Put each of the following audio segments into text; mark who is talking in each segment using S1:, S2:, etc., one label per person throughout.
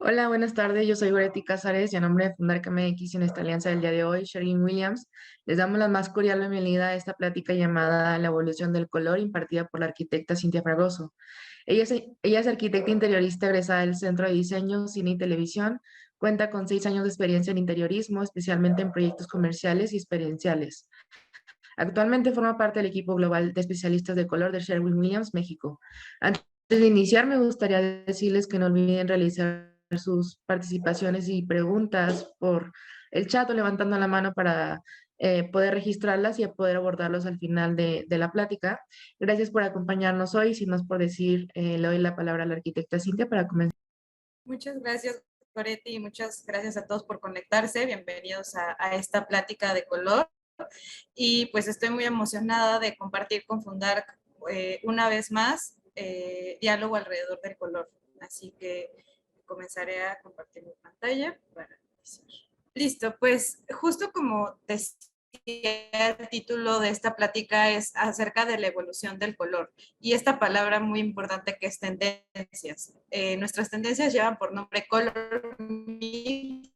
S1: Hola, buenas tardes. Yo soy Goretti Cázares y a nombre de Fundar KMX en esta alianza del día de hoy, Sherwin Williams, les damos la más cordial bienvenida a esta plática llamada La evolución del color, impartida por la arquitecta Cintia Fragoso. Ella es arquitecta interiorista egresada del Centro de Diseño, Cine y Televisión. Cuenta con 6 años de experiencia en interiorismo, especialmente en proyectos comerciales y experienciales. Actualmente forma parte del equipo global de especialistas de color de Sherwin Williams, México. Antes de iniciar, me gustaría decirles que no olviden realizar sus participaciones y preguntas por el chat o levantando la mano para poder registrarlas y poder abordarlos al final de la plática. Gracias por acompañarnos hoy. Sin más por decir, le doy la palabra a la arquitecta Cintia para comenzar.
S2: Muchas gracias, Goretti, y muchas gracias a todos por conectarse. Bienvenidos a esta plática de color. Y pues estoy muy emocionada de compartir con Fundar una vez más diálogo alrededor del color. Así que comenzaré a compartir mi pantalla para iniciar. Listo, pues justo como decía, el título de esta plática es acerca de la evolución del color y esta palabra muy importante que es tendencias. Nuestras tendencias llevan por nombre color mix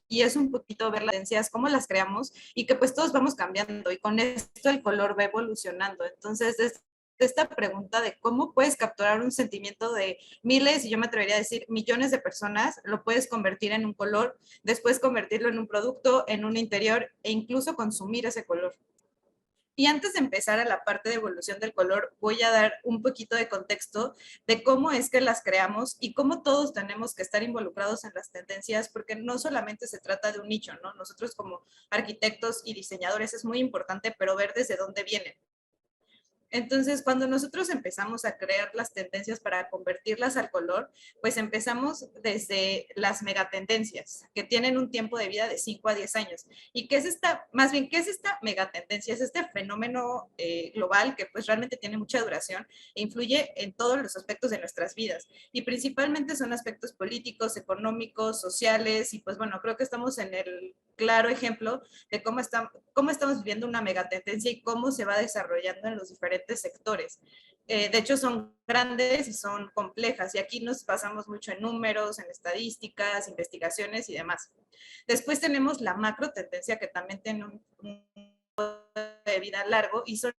S2: y es un poquito ver las tendencias, cómo las creamos y que pues todos vamos cambiando y con esto el color va evolucionando. Entonces, desde esta pregunta de cómo puedes capturar un sentimiento de miles, y yo me atrevería a decir millones de personas, lo puedes convertir en un color, después convertirlo en un producto, en un interior e incluso consumir ese color. Y antes de empezar a la parte de evolución del color, voy a dar un poquito de contexto de cómo es que las creamos y cómo todos tenemos que estar involucrados en las tendencias, porque no solamente se trata de un nicho, ¿no? Nosotros como arquitectos y diseñadores es muy importante, pero ver desde dónde vienen. Entonces, cuando nosotros empezamos a crear las tendencias para convertirlas al color, pues empezamos desde las megatendencias, que tienen un tiempo de vida de 5 a 10 años. ¿Y qué es esta, más bien, qué es esta megatendencia? Es este fenómeno global que pues realmente tiene mucha duración e influye en todos los aspectos de nuestras vidas. Y principalmente son aspectos políticos, económicos, sociales, y pues bueno, creo que estamos en el claro ejemplo de cómo estamos viviendo una megatendencia y cómo se va desarrollando en los diferentes sectores. De hecho, son grandes y son complejas, y aquí nos basamos mucho en números, en estadísticas, investigaciones y demás. Después tenemos la macro tendencia, que también tiene un de vida largo y son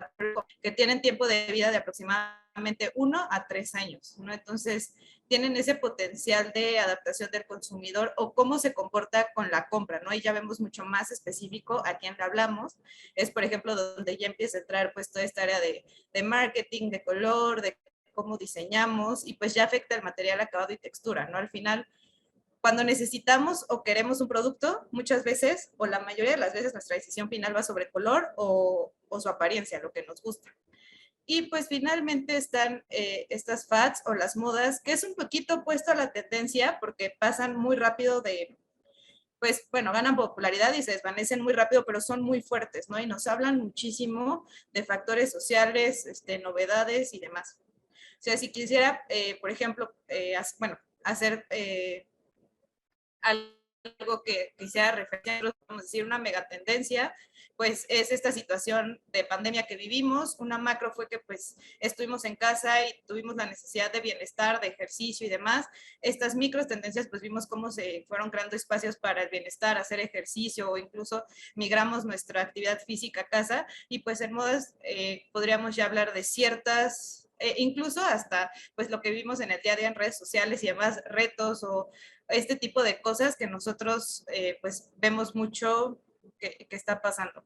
S2: que tienen tiempo de vida de aproximadamente 1 a 3 años, ¿no? Entonces, tienen ese potencial de adaptación del consumidor o cómo se comporta con la compra, ¿no? Y ya vemos mucho más específico a quién le hablamos. Es, por ejemplo, donde ya empieza a entrar pues toda esta área de marketing, de color, de cómo diseñamos y pues ya afecta el material acabado y textura, ¿no? Al final, cuando necesitamos o queremos un producto, muchas veces, o la mayoría de las veces, nuestra decisión final va sobre color o su apariencia, lo que nos gusta. Y pues finalmente están estas fads o las modas, que es un poquito opuesto a la tendencia porque pasan muy rápido de, pues bueno, ganan popularidad y se desvanecen muy rápido, pero son muy fuertes, ¿no? Y nos hablan muchísimo de factores sociales, novedades y demás. O sea, si quisiera, por ejemplo, bueno, hacer algo que quisiera referir, vamos a decir, una megatendencia, pues es esta situación de pandemia que vivimos. Una macro fue que pues estuvimos en casa y tuvimos la necesidad de bienestar, de ejercicio y demás. Estas micro tendencias pues vimos cómo se fueron creando espacios para el bienestar, hacer ejercicio o incluso migramos nuestra actividad física a casa y pues en modas podríamos ya hablar de ciertas incluso hasta pues lo que vimos en el día a día en redes sociales y demás, retos o este tipo de cosas que nosotros pues vemos mucho que está pasando.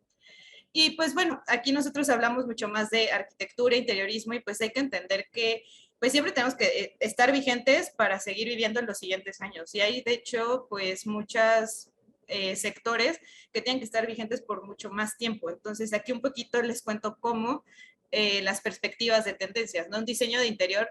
S2: Y pues bueno, aquí nosotros hablamos mucho más de arquitectura, interiorismo y pues hay que entender que pues siempre tenemos que estar vigentes para seguir viviendo en los siguientes años. Y hay de hecho pues muchas sectores que tienen que estar vigentes por mucho más tiempo. Entonces aquí un poquito les cuento cómo las perspectivas de tendencias, ¿no? Un diseño de interior,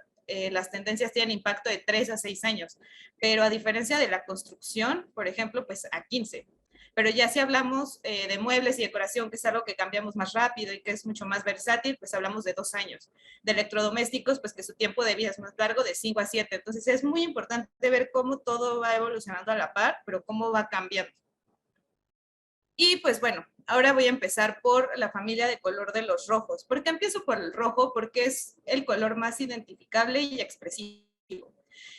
S2: las tendencias tienen impacto de 3 a 6 años, pero a diferencia de la construcción, por ejemplo, pues a 15. Pero ya si hablamos de muebles y decoración, que es algo que cambiamos más rápido y que es mucho más versátil, pues hablamos de 2 años. De electrodomésticos, pues que su tiempo de vida es más largo, de 5 a 7. Entonces es muy importante ver cómo todo va evolucionando a la par, pero cómo va cambiando. Y pues bueno, ahora voy a empezar por la familia de color de los rojos. ¿Por qué empiezo por el rojo? Porque es el color más identificable y expresivo.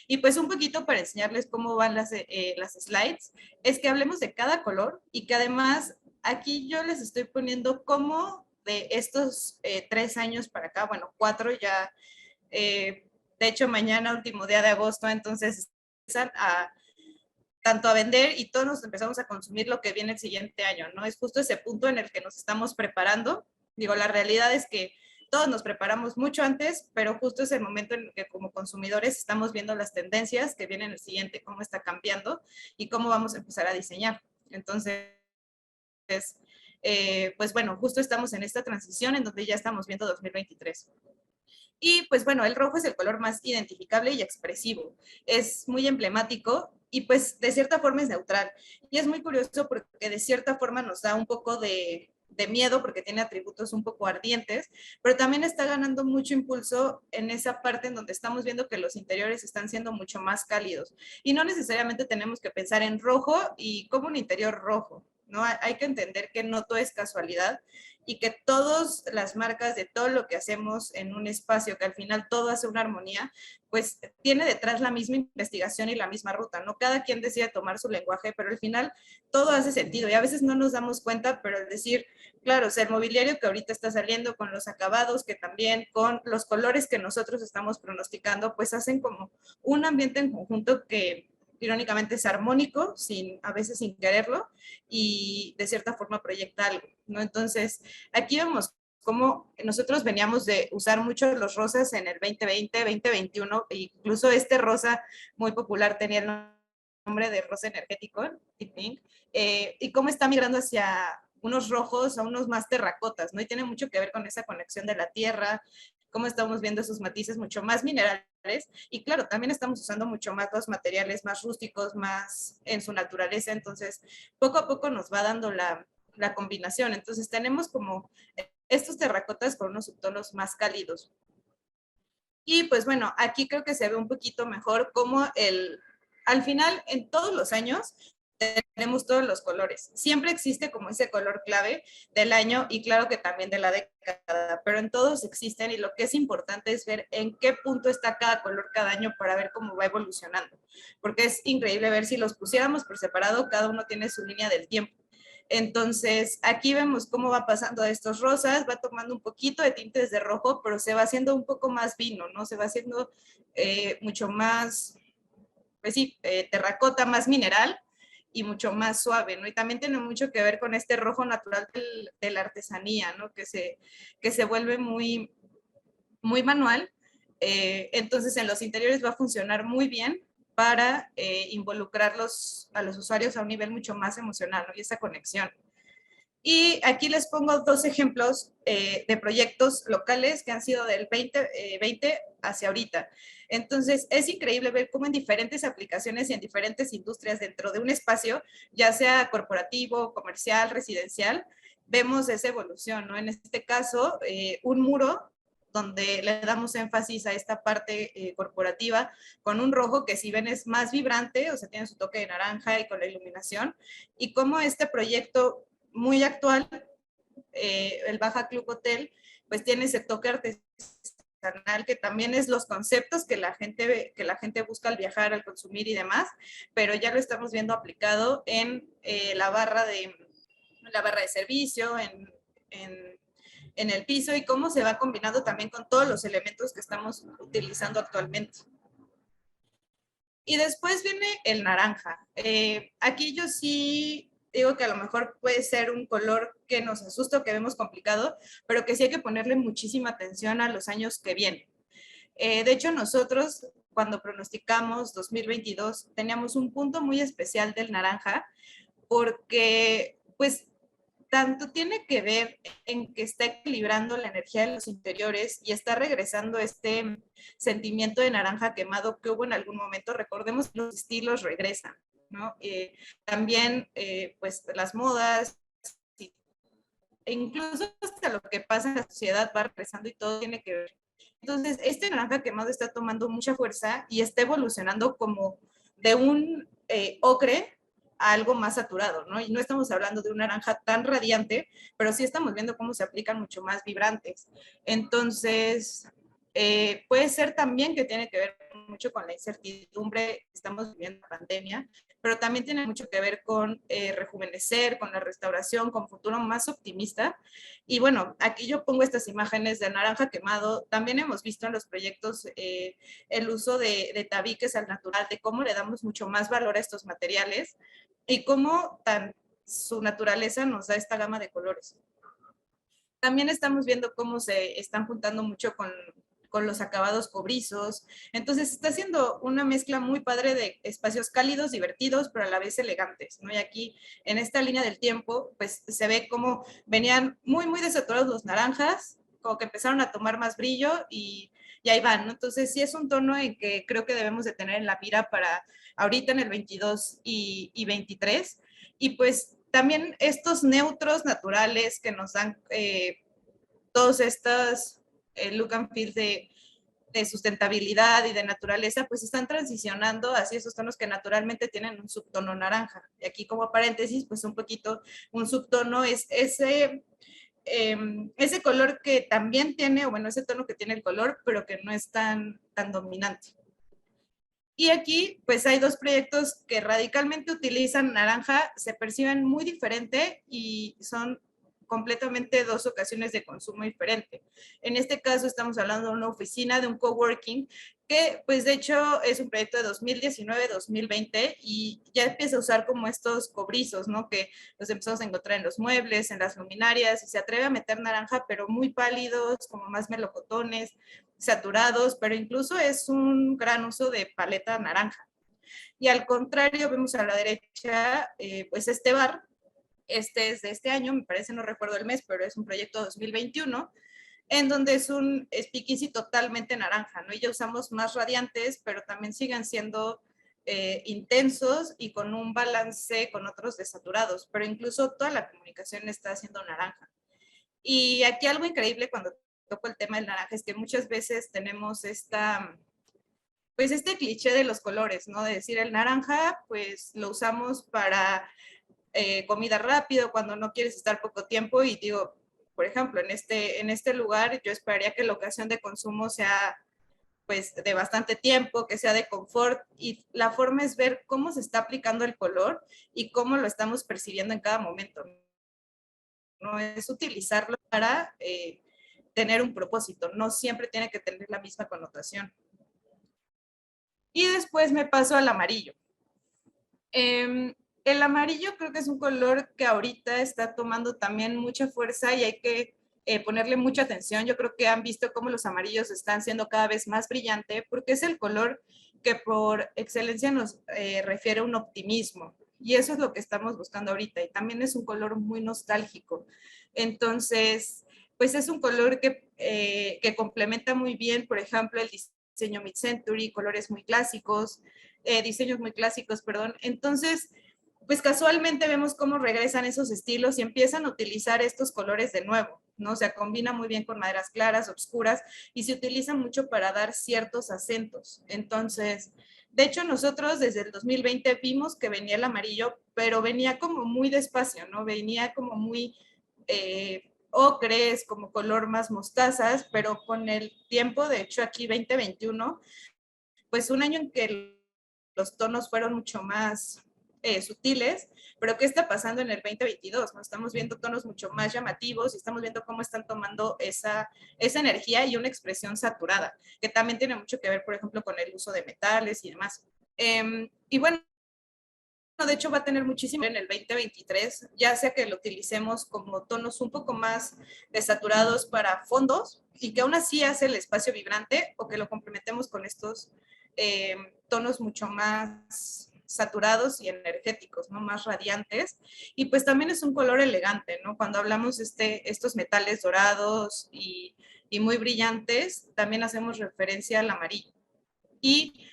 S2: Y pues un poquito para enseñarles cómo van las slides, es que hablemos de cada color y que además aquí yo les estoy poniendo cómo de estos 3 años para acá, bueno, 4 ya, de hecho mañana, último día de agosto, entonces empiezan a tanto a vender y todos nos empezamos a consumir lo que viene el siguiente año, ¿no? Es justo ese punto en el que nos estamos preparando. Digo, la realidad es que todos nos preparamos mucho antes, pero justo es el momento en el que como consumidores estamos viendo las tendencias que vienen el siguiente, cómo está cambiando y cómo vamos a empezar a diseñar. Entonces, pues bueno, justo estamos en esta transición en donde ya estamos viendo 2023. Y pues bueno, el rojo es el color más identificable y expresivo. Es muy emblemático y pues de cierta forma es neutral. Y es muy curioso porque de cierta forma nos da un poco de miedo porque tiene atributos un poco ardientes, pero también está ganando mucho impulso en esa parte en donde estamos viendo que los interiores están siendo mucho más cálidos. Y no necesariamente tenemos que pensar en rojo y como un interior rojo, ¿no? Hay que entender que no todo es casualidad y que todas las marcas de todo lo que hacemos en un espacio, que al final todo hace una armonía, pues tiene detrás la misma investigación y la misma ruta, ¿no? Cada quien decide tomar su lenguaje, pero al final todo hace sentido y a veces no nos damos cuenta, pero el decir, claro, o sea, el mobiliario que ahorita está saliendo con los acabados, que también con los colores que nosotros estamos pronosticando, pues hacen como un ambiente en conjunto que irónicamente es armónico, a veces sin quererlo, y de cierta forma proyecta algo, ¿no? Entonces, aquí vemos cómo nosotros veníamos de usar mucho los rosas en el 2020, 2021, e incluso este rosa muy popular tenía el nombre de rosa energético, pink, y cómo está migrando hacia unos rojos a unos más terracotas, ¿no? Y tiene mucho que ver con esa conexión de la tierra, cómo estamos viendo esos matices mucho más minerales y claro, también estamos usando mucho más los materiales más rústicos, más en su naturaleza, entonces poco a poco nos va dando la combinación, entonces tenemos como estos terracotas con unos subtonos más cálidos. Y pues bueno, aquí creo que se ve un poquito mejor cómo al final en todos los años tenemos todos los colores. Siempre existe como ese color clave del año y claro que también de la década, pero en todos existen y lo que es importante es ver en qué punto está cada color cada año para ver cómo va evolucionando, porque es increíble ver si los pusiéramos por separado, cada uno tiene su línea del tiempo. Entonces, aquí vemos cómo va pasando de estos rosas, va tomando un poquito de tintes de rojo, pero se va haciendo un poco más vino, ¿no? Se va haciendo mucho más, pues sí, terracota, más mineral y mucho más suave, ¿no? Y también tiene mucho que ver con este rojo natural de la artesanía, ¿no? Que se vuelve muy, muy manual. Entonces, en los interiores va a funcionar muy bien para involucrarlos a los usuarios a un nivel mucho más emocional, ¿no? Y esa conexión. Y aquí les pongo 2 ejemplos de proyectos locales que han sido del 2020 hacia ahorita. Entonces, es increíble ver cómo en diferentes aplicaciones y en diferentes industrias dentro de un espacio, ya sea corporativo, comercial, residencial, vemos esa evolución, ¿no? En este caso, un muro donde le damos énfasis a esta parte corporativa con un rojo que si ven es más vibrante, o sea, tiene su toque de naranja y con la iluminación, y cómo este proyecto muy actual, el Baja Club Hotel, pues tiene ese toque artesanal que también es los conceptos que la gente busca al viajar, al consumir y demás, pero ya lo estamos viendo aplicado en la barra de servicio, en el piso y cómo se va combinando también con todos los elementos que estamos utilizando actualmente. Y después viene el naranja. Aquí yo sí digo que a lo mejor puede ser un color que nos asusta o que vemos complicado, pero que sí hay que ponerle muchísima atención a los años que vienen. De hecho, nosotros cuando pronosticamos 2022 teníamos un punto muy especial del naranja porque pues tanto tiene que ver en que está equilibrando la energía de los interiores y está regresando este sentimiento de naranja quemado que hubo en algún momento. Recordemos que los estilos regresan, ¿no? También, pues, las modas, e incluso hasta lo que pasa en la sociedad va regresando y todo tiene que ver. Entonces, este naranja quemado está tomando mucha fuerza y está evolucionando como de un ocre a algo más saturado, ¿no? Y no estamos hablando de un naranja tan radiante, pero sí estamos viendo cómo se aplican mucho más vibrantes. Entonces, puede ser también que tiene que ver mucho con la incertidumbre que estamos viviendo la pandemia, pero también tiene mucho que ver con rejuvenecer, con la restauración, con futuro más optimista. Y bueno, aquí yo pongo estas imágenes de naranja quemado. También hemos visto en los proyectos el uso de tabiques al natural, de cómo le damos mucho más valor a estos materiales y cómo su naturaleza nos da esta gama de colores. También estamos viendo cómo se están juntando mucho con los acabados cobrizos. Entonces está haciendo una mezcla muy padre de espacios cálidos, divertidos, pero a la vez elegantes, ¿no? Y aquí en esta línea del tiempo, pues se ve cómo venían muy desaturados los naranjas, como que empezaron a tomar más brillo y ahí van, ¿no? Entonces sí es un tono en que creo que debemos de tener en la mira para ahorita en el 22 y 23. Y pues también estos neutros naturales que nos dan todos estos look and feel de sustentabilidad y de naturaleza, pues están transicionando hacia esos tonos que naturalmente tienen un subtono naranja. Y aquí como paréntesis, pues un poquito, un subtono es ese color que también tiene, o bueno, ese tono que tiene el color, pero que no es tan dominante. Y aquí, pues hay dos proyectos que radicalmente utilizan naranja, se perciben muy diferente y son completamente dos ocasiones de consumo diferente. En este caso estamos hablando de una oficina, de un coworking, que pues de hecho es un proyecto de 2019-2020 y ya empieza a usar como estos cobrizos, ¿no? Que los empezamos a encontrar en los muebles, en las luminarias, y se atreve a meter naranja, pero muy pálidos, como más melocotones, saturados, pero incluso es un gran uso de paleta naranja. Y al contrario, vemos a la derecha, pues este bar, este es de este año, me parece, no recuerdo el mes, pero es un proyecto 2021, en donde es un speakeasy totalmente naranja, ¿no? Y ya usamos más radiantes, pero también siguen siendo intensos y con un balance con otros desaturados, pero incluso toda la comunicación está haciendo naranja. Y aquí algo increíble cuando toco el tema del naranja es que muchas veces tenemos pues este cliché de los colores, ¿no? De decir el naranja, pues lo usamos para comida rápido, cuando no quieres estar poco tiempo y digo, por ejemplo, en este lugar yo esperaría que la ocasión de consumo sea pues de bastante tiempo, que sea de confort y la forma es ver cómo se está aplicando el color y cómo lo estamos percibiendo en cada momento. No es utilizarlo para tener un propósito, no siempre tiene que tener la misma connotación. Y después me paso al amarillo. El amarillo creo que es un color que ahorita está tomando también mucha fuerza y hay que ponerle mucha atención. Yo creo que han visto cómo los amarillos están siendo cada vez más brillante porque es el color que por excelencia nos refiere a un optimismo. Y eso es lo que estamos buscando ahorita. Y también es un color muy nostálgico. Entonces, pues es un color que complementa muy bien, por ejemplo, el diseño mid-century, colores muy clásicos, diseños muy clásicos, perdón. Entonces, pues casualmente vemos cómo regresan esos estilos y empiezan a utilizar estos colores de nuevo, ¿no? O sea, combina muy bien con maderas claras, oscuras y se utiliza mucho para dar ciertos acentos. Entonces, de hecho, nosotros desde el 2020 vimos que venía el amarillo, pero venía como muy despacio, ¿no? Venía como muy ocres, como color más mostazas, pero con el tiempo, de hecho aquí 2021, pues un año en que los tonos fueron mucho más sutiles, pero ¿qué está pasando en el 2022? ¿No? Estamos viendo tonos mucho más llamativos y estamos viendo cómo están tomando esa energía y una expresión saturada, que también tiene mucho que ver, por ejemplo, con el uso de metales y demás. Y bueno, de hecho va a tener muchísimo en el 2023, ya sea que lo utilicemos como tonos un poco más desaturados para fondos y que aún así hace el espacio vibrante o que lo complementemos con estos tonos mucho más saturados y energéticos, ¿no? Más radiantes. Y pues también es un color elegante, ¿no? Cuando hablamos estos metales dorados y muy brillantes, también hacemos referencia al amarillo. Y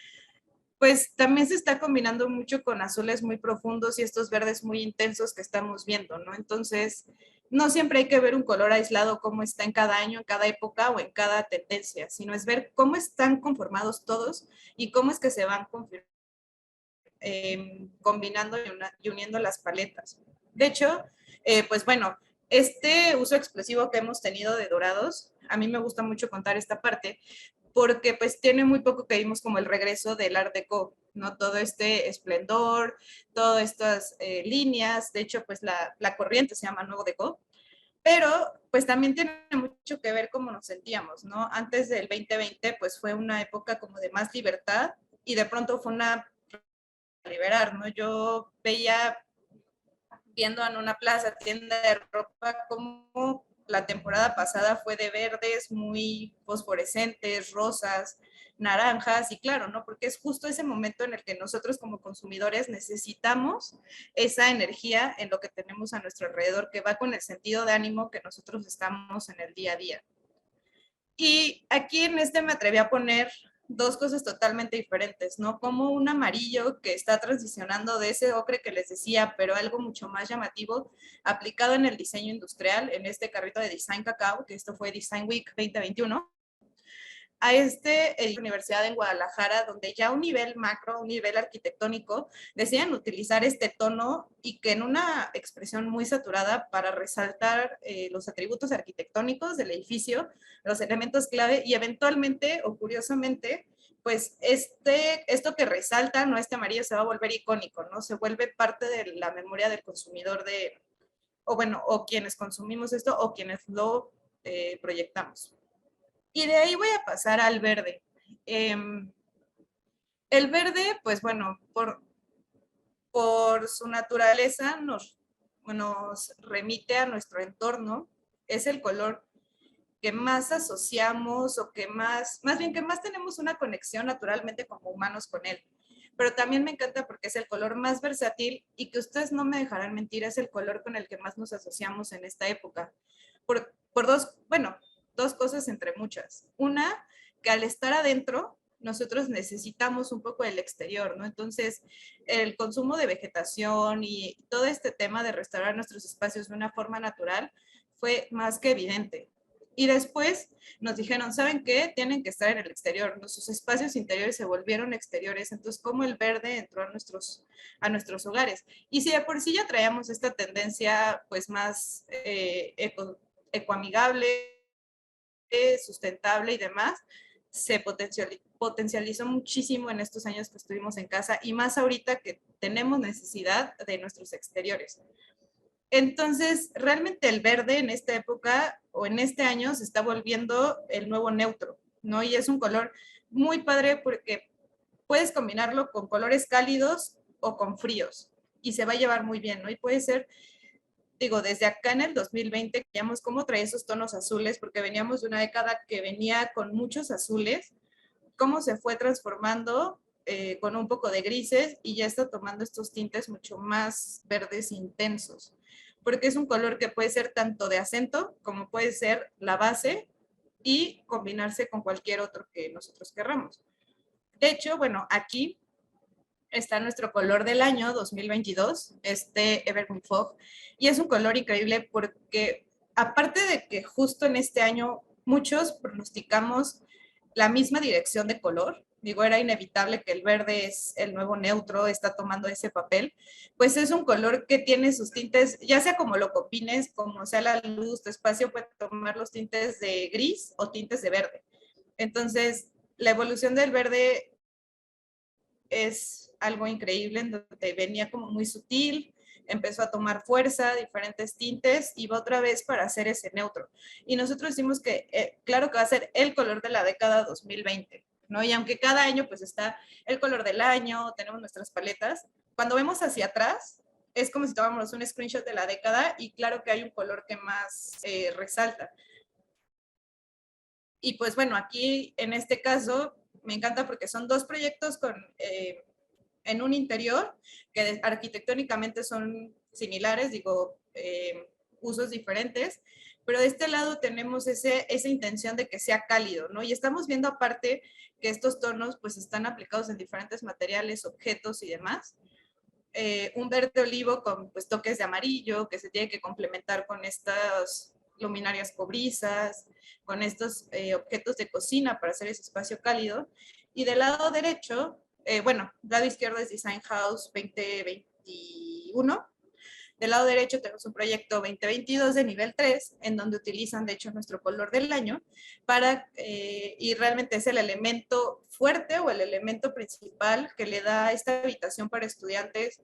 S2: pues también se está combinando mucho con azules muy profundos y estos verdes muy intensos que estamos viendo, ¿no? Entonces, no siempre hay que ver un color aislado como está en cada año, en cada época o en cada tendencia, sino es ver cómo están conformados todos y cómo es que se van combinando y uniendo las paletas. De hecho, pues bueno, este uso expresivo que hemos tenido de dorados, a mí me gusta mucho contar esta parte, porque pues tiene muy poco que vimos como el regreso del Art Deco, ¿no? Todo este esplendor, todas estas líneas, de hecho pues la corriente se llama Nuevo Deco, pero pues también tiene mucho que ver cómo nos sentíamos, ¿no? Antes del 2020 pues fue una época como de más libertad y de pronto fue una liberar, ¿no? Yo veía viendo en una plaza, tienda de ropa, como la temporada pasada fue de verdes muy fosforescentes, rosas, naranjas, y claro, ¿no? Porque es justo ese momento en el que nosotros como consumidores necesitamos esa energía en lo que tenemos a nuestro alrededor, que va con el sentido de ánimo que nosotros estamos en el día a día. Y aquí en este me atreví a poner dos cosas totalmente diferentes, ¿no? Como un amarillo que está transicionando de ese ocre que les decía, pero algo mucho más llamativo, aplicado en el diseño industrial, en este carrito de Design Cacao, que esto fue Design Week 2021, a universidad en Guadalajara, donde ya a un nivel macro, un nivel arquitectónico, deciden utilizar este tono y que en una expresión muy saturada para resaltar los atributos arquitectónicos del edificio, los elementos clave y eventualmente o curiosamente, pues esto que resalta, ¿no? Este amarillo se va a volver icónico, ¿no? Se vuelve parte de la memoria del consumidor o bueno, o quienes consumimos esto o quienes lo proyectamos. Y de ahí voy a pasar al verde. El verde, pues bueno, por su naturaleza nos remite a nuestro entorno. Es el color que más asociamos o que más bien que más tenemos una conexión naturalmente como humanos con él. Pero también me encanta porque es el color más versátil y que ustedes no me dejarán mentir, es el color con el que más nos asociamos en esta época. Por dos cosas entre muchas. Una, que al estar adentro, nosotros necesitamos un poco del exterior, ¿no? Entonces, el consumo de vegetación y todo este tema de restaurar nuestros espacios de una forma natural fue más que evidente. Y después nos dijeron, ¿saben qué? Tienen que estar en el exterior. Nuestros espacios interiores se volvieron exteriores. Entonces, ¿cómo el verde entró a nuestros hogares? Y si de por sí ya traíamos esta tendencia, pues, más ecoamigable, sustentable y demás, se potencializó muchísimo en estos años que estuvimos en casa y más ahorita que tenemos necesidad de nuestros exteriores. Entonces, realmente el verde en esta época o en este año se está volviendo el nuevo neutro, ¿no? Y es un color muy padre porque puedes combinarlo con colores cálidos o con fríos y se va a llevar muy bien, ¿no? Y puede ser, digo, desde acá en el 2020, veíamos cómo traía esos tonos azules, porque veníamos de una década que venía con muchos azules, cómo se fue transformando con un poco de grises y ya está tomando estos tintes mucho más verdes intensos, porque es un color que puede ser tanto de acento como puede ser la base y combinarse con cualquier otro que nosotros querramos. De hecho, bueno, aquí está nuestro color del año 2022, este Evergreen Fog, y es un color increíble porque aparte de que justo en este año muchos pronosticamos la misma dirección de color, digo, era inevitable que el verde es el nuevo neutro, está tomando ese papel, pues es un color que tiene sus tintes, ya sea como lo combines, como sea la luz, tu espacio puede tomar los tintes de gris o tintes de verde. Entonces, la evolución del verde es algo increíble, en donde venía como muy sutil, empezó a tomar fuerza, diferentes tintes, y va otra vez para hacer ese neutro. Y nosotros decimos que, claro que va a ser el color de la década 2020, ¿no? Y aunque cada año pues está el color del año, tenemos nuestras paletas, cuando vemos hacia atrás, es como si tomáramos un screenshot de la década y claro que hay un color que más resalta. Y pues bueno, aquí en este caso me encanta porque son dos proyectos en un interior que arquitectónicamente son similares, digo, usos diferentes, pero de este lado tenemos esa intención de que sea cálido, ¿no? Y estamos viendo aparte que estos tonos pues están aplicados en diferentes materiales, objetos y demás. Un verde olivo con pues, toques de amarillo que se tiene que complementar con estas luminarias cobrizas, con estos objetos de cocina para hacer ese espacio cálido. Y del lado derecho, bueno, lado izquierdo es Design House 2021, Del lado derecho tenemos un proyecto 2022 de nivel 3, en donde utilizan, de hecho, nuestro color del año, y realmente es el elemento fuerte o el elemento principal que le da a esta habitación para estudiantes,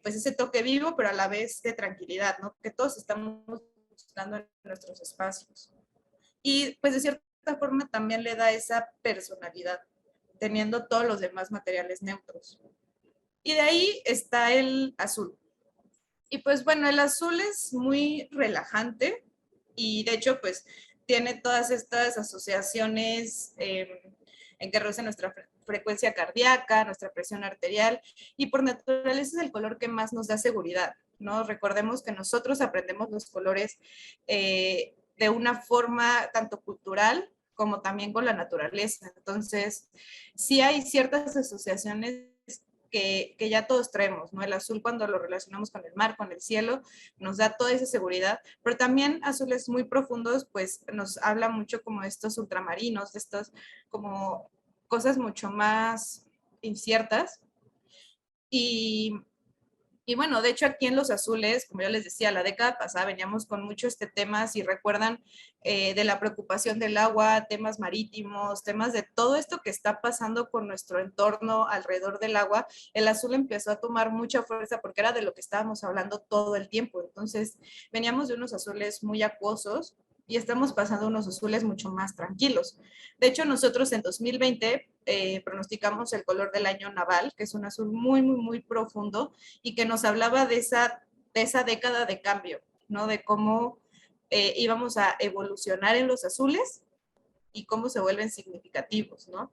S2: pues ese toque vivo, pero a la vez de tranquilidad, ¿no? Que todos estamos buscando en nuestros espacios. Y pues de cierta forma también le da esa personalidad, teniendo todos los demás materiales neutros. Y de ahí está el azul. Y pues bueno, el azul es muy relajante y de hecho pues tiene todas estas asociaciones en que reduce nuestra frecuencia cardíaca, nuestra presión arterial, y por naturaleza es el color que más nos da seguridad, ¿no? Recordemos que nosotros aprendemos los colores de una forma tanto cultural como también con la naturaleza. Entonces, sí hay ciertas asociaciones que ya todos traemos, ¿no? El azul, cuando lo relacionamos con el mar, con el cielo, nos da toda esa seguridad, pero también azules muy profundos, pues nos habla mucho como de estos ultramarinos, de estos como cosas mucho más inciertas. Y y bueno, de hecho aquí en Los Azules, como yo les decía, la década pasada veníamos con mucho este tema, si recuerdan, de la preocupación del agua, temas marítimos, temas de todo esto que está pasando con nuestro entorno alrededor del agua. El azul empezó a tomar mucha fuerza porque era de lo que estábamos hablando todo el tiempo. Entonces veníamos de unos azules muy acuosos y estamos pasando unos azules mucho más tranquilos. De hecho, nosotros en 2020 pronosticamos el color del año naval, que es un azul muy, muy, muy profundo y que nos hablaba de esa década de cambio, ¿no? De cómo íbamos a evolucionar en los azules y cómo se vuelven significativos, ¿no?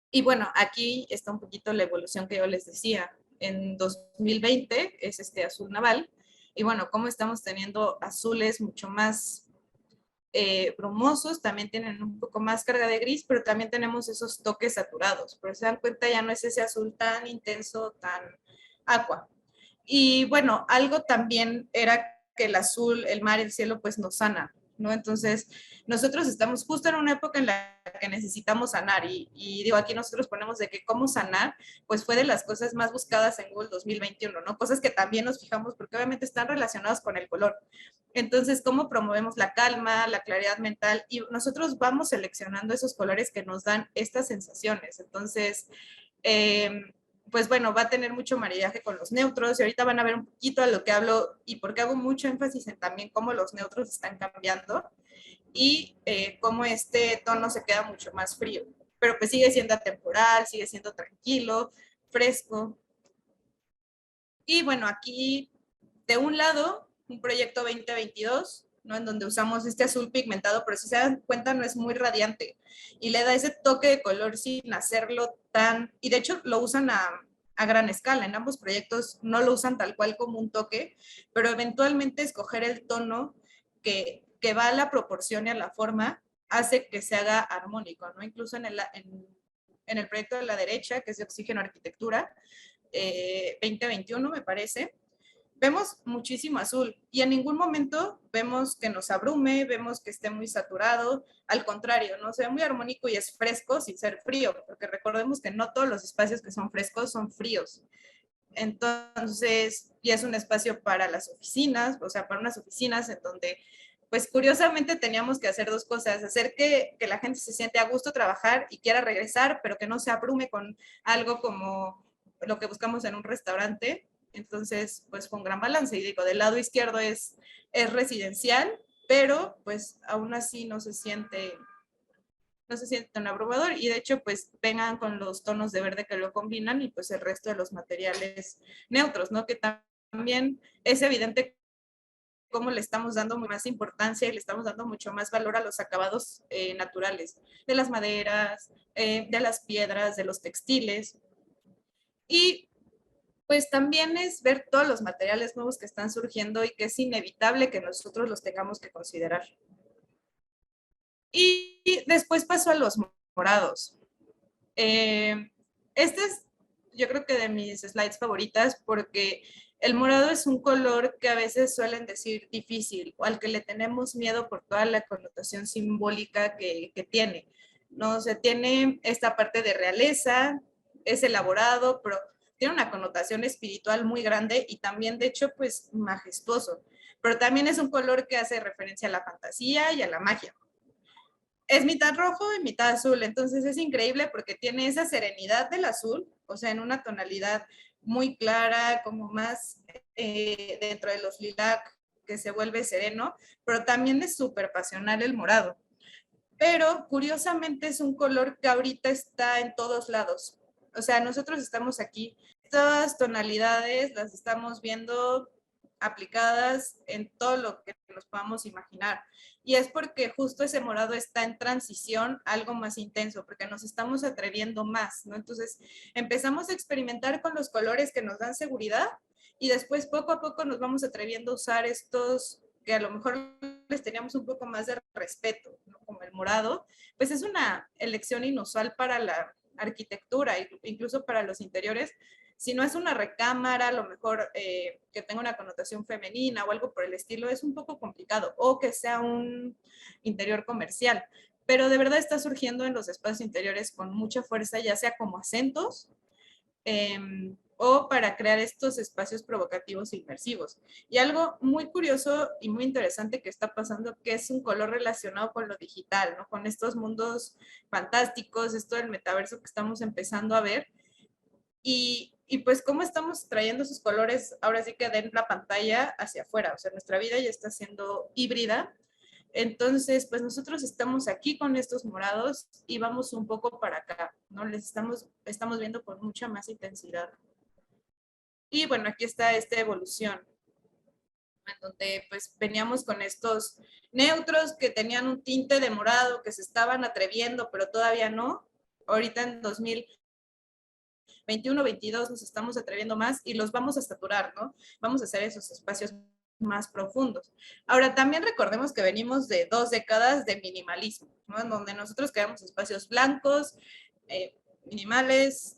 S2: Y bueno, aquí está un poquito la evolución que yo les decía. En 2020 es este azul naval, y bueno, cómo estamos teniendo azules mucho más brumosos, también tienen un poco más carga de gris, pero también tenemos esos toques saturados, pero se dan cuenta ya no es ese azul tan intenso, tan aqua. Y bueno, algo también era que el azul, el mar, el cielo, pues nos sana, ¿no? Entonces, nosotros estamos justo en una época en la que necesitamos sanar y digo, aquí nosotros ponemos de que cómo sanar, pues fue de las cosas más buscadas en Google 2021, ¿no? Cosas que también nos fijamos porque obviamente están relacionadas con el color. Entonces, ¿cómo promovemos la calma, la claridad mental? Y nosotros vamos seleccionando esos colores que nos dan estas sensaciones. Entonces, pues bueno, va a tener mucho maridaje con los neutros y ahorita van a ver un poquito a lo que hablo y porque hago mucho énfasis en también cómo los neutros están cambiando y cómo este tono se queda mucho más frío, pero pues sigue siendo atemporal, sigue siendo tranquilo, fresco. Y bueno, aquí de un lado, un proyecto 2022, ¿no? En donde usamos este azul pigmentado, pero si se dan cuenta no es muy radiante y le da ese toque de color sin hacerlo tan, y de hecho lo usan a gran escala, en ambos proyectos no lo usan tal cual como un toque, pero eventualmente escoger el tono que va a la proporción y a la forma hace que se haga armónico, ¿no? Incluso en el proyecto de la derecha, que es de Oxígeno Arquitectura, 2021 me parece, vemos muchísimo azul y en ningún momento vemos que nos abrume, vemos que esté muy saturado, al contrario, ¿no? Se ve muy armónico y es fresco sin ser frío, porque recordemos que no todos los espacios que son frescos son fríos. Entonces, y es un espacio para las oficinas, o sea, para unas oficinas en donde, pues curiosamente teníamos que hacer dos cosas, hacer que la gente se siente a gusto trabajar y quiera regresar, pero que no se abrume con algo como lo que buscamos en un restaurante. Entonces, pues fue un gran balance. Y digo, del lado izquierdo es residencial, pero pues aún así no se siente tan abrumador y de hecho pues vengan con los tonos de verde que lo combinan y pues el resto de los materiales neutros, ¿no? Que también es evidente cómo le estamos dando más importancia y le estamos dando mucho más valor a los acabados naturales, de las maderas, de las piedras, de los textiles. Y pues también es ver todos los materiales nuevos que están surgiendo y que es inevitable que nosotros los tengamos que considerar. Y después pasó a los morados. Este es, yo creo que de mis slides favoritas porque el morado es un color que a veces suelen decir difícil o al que le tenemos miedo por toda la connotación simbólica que tiene. ¿No? O sea, tiene esta parte de realeza, es elaborado, pero tiene una connotación espiritual muy grande y también, de hecho, pues majestuoso. Pero también es un color que hace referencia a la fantasía y a la magia. Es mitad rojo y mitad azul, entonces es increíble porque tiene esa serenidad del azul, o sea, en una tonalidad muy clara, como más dentro de los lilac, que se vuelve sereno, pero también es súper pasional el morado. Pero curiosamente es un color que ahorita está en todos lados. O sea, nosotros estamos aquí, estas tonalidades las estamos viendo aplicadas en todo lo que nos podamos imaginar. Y es porque justo ese morado está en transición a algo más intenso, porque nos estamos atreviendo más, ¿no? Entonces empezamos a experimentar con los colores que nos dan seguridad y después poco a poco nos vamos atreviendo a usar estos que a lo mejor les teníamos un poco más de respeto, ¿no? Como el morado, pues es una elección inusual para la arquitectura, incluso para los interiores. Si no es una recámara, a lo mejor que tenga una connotación femenina o algo por el estilo, es un poco complicado, o que sea un interior comercial. Pero de verdad está surgiendo en los espacios interiores con mucha fuerza, ya sea como acentos, o para crear estos espacios provocativos e inmersivos. Y algo muy curioso y muy interesante que está pasando, que es un color relacionado con lo digital, ¿no? Con estos mundos fantásticos, esto del metaverso que estamos empezando a ver. Y pues cómo estamos trayendo esos colores ahora sí que de la pantalla hacia afuera. O sea, nuestra vida ya está siendo híbrida. Entonces, pues nosotros estamos aquí con estos morados y vamos un poco para acá, ¿no? Les estamos viendo con mucha más intensidad. Y bueno, aquí está esta evolución, en donde pues veníamos con estos neutros que tenían un tinte de morado, que se estaban atreviendo, pero todavía no. Ahorita en 2021, 22 nos estamos atreviendo más y los vamos a saturar, ¿no? Vamos a hacer esos espacios más profundos. Ahora, también recordemos que venimos de 2 décadas de minimalismo, ¿no? En donde nosotros creamos espacios blancos, minimales,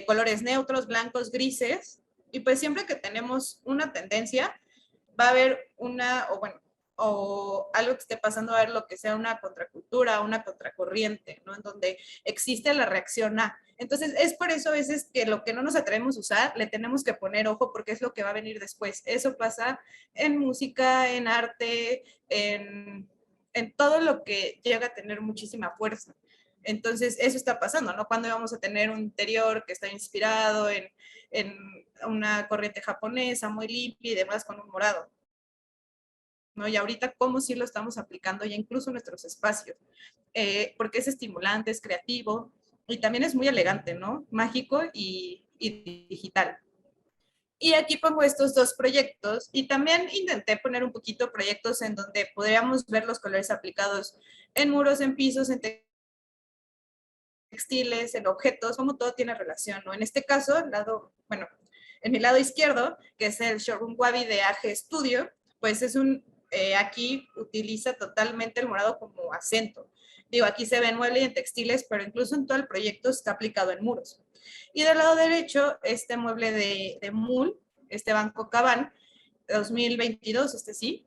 S2: colores neutros, blancos, grises, y pues siempre que tenemos una tendencia, va a haber una, o bueno, o algo que esté pasando, a ver lo que sea una contracultura, una contracorriente, ¿no? En donde existe la reacción a. Entonces, es por eso a veces que lo que no nos atrevemos a usar, le tenemos que poner ojo porque es lo que va a venir después. Eso pasa en música, en arte, en todo lo que llega a tener muchísima fuerza. Entonces, eso está pasando, ¿no? Cuando vamos a tener un interior que está inspirado en una corriente japonesa muy limpia y demás con un morado, ¿no? Y ahorita, ¿cómo sí lo estamos aplicando ya incluso en nuestros espacios? Porque es estimulante, es creativo y también es muy elegante, ¿no? Mágico y digital. Y aquí pongo estos 2 proyectos y también intenté poner un poquito proyectos en donde podríamos ver los colores aplicados en muros, en pisos, en textiles, en objetos, como todo tiene relación, ¿no? En este caso, el lado, bueno, en mi lado izquierdo, que es el showroom Wabi de AG Studio, pues es aquí utiliza totalmente el morado como acento. Digo, aquí se ve en mueble y en textiles, pero incluso en todo el proyecto está aplicado en muros. Y del lado derecho, este mueble de MUL, este Banco Cabán, 2022, este sí.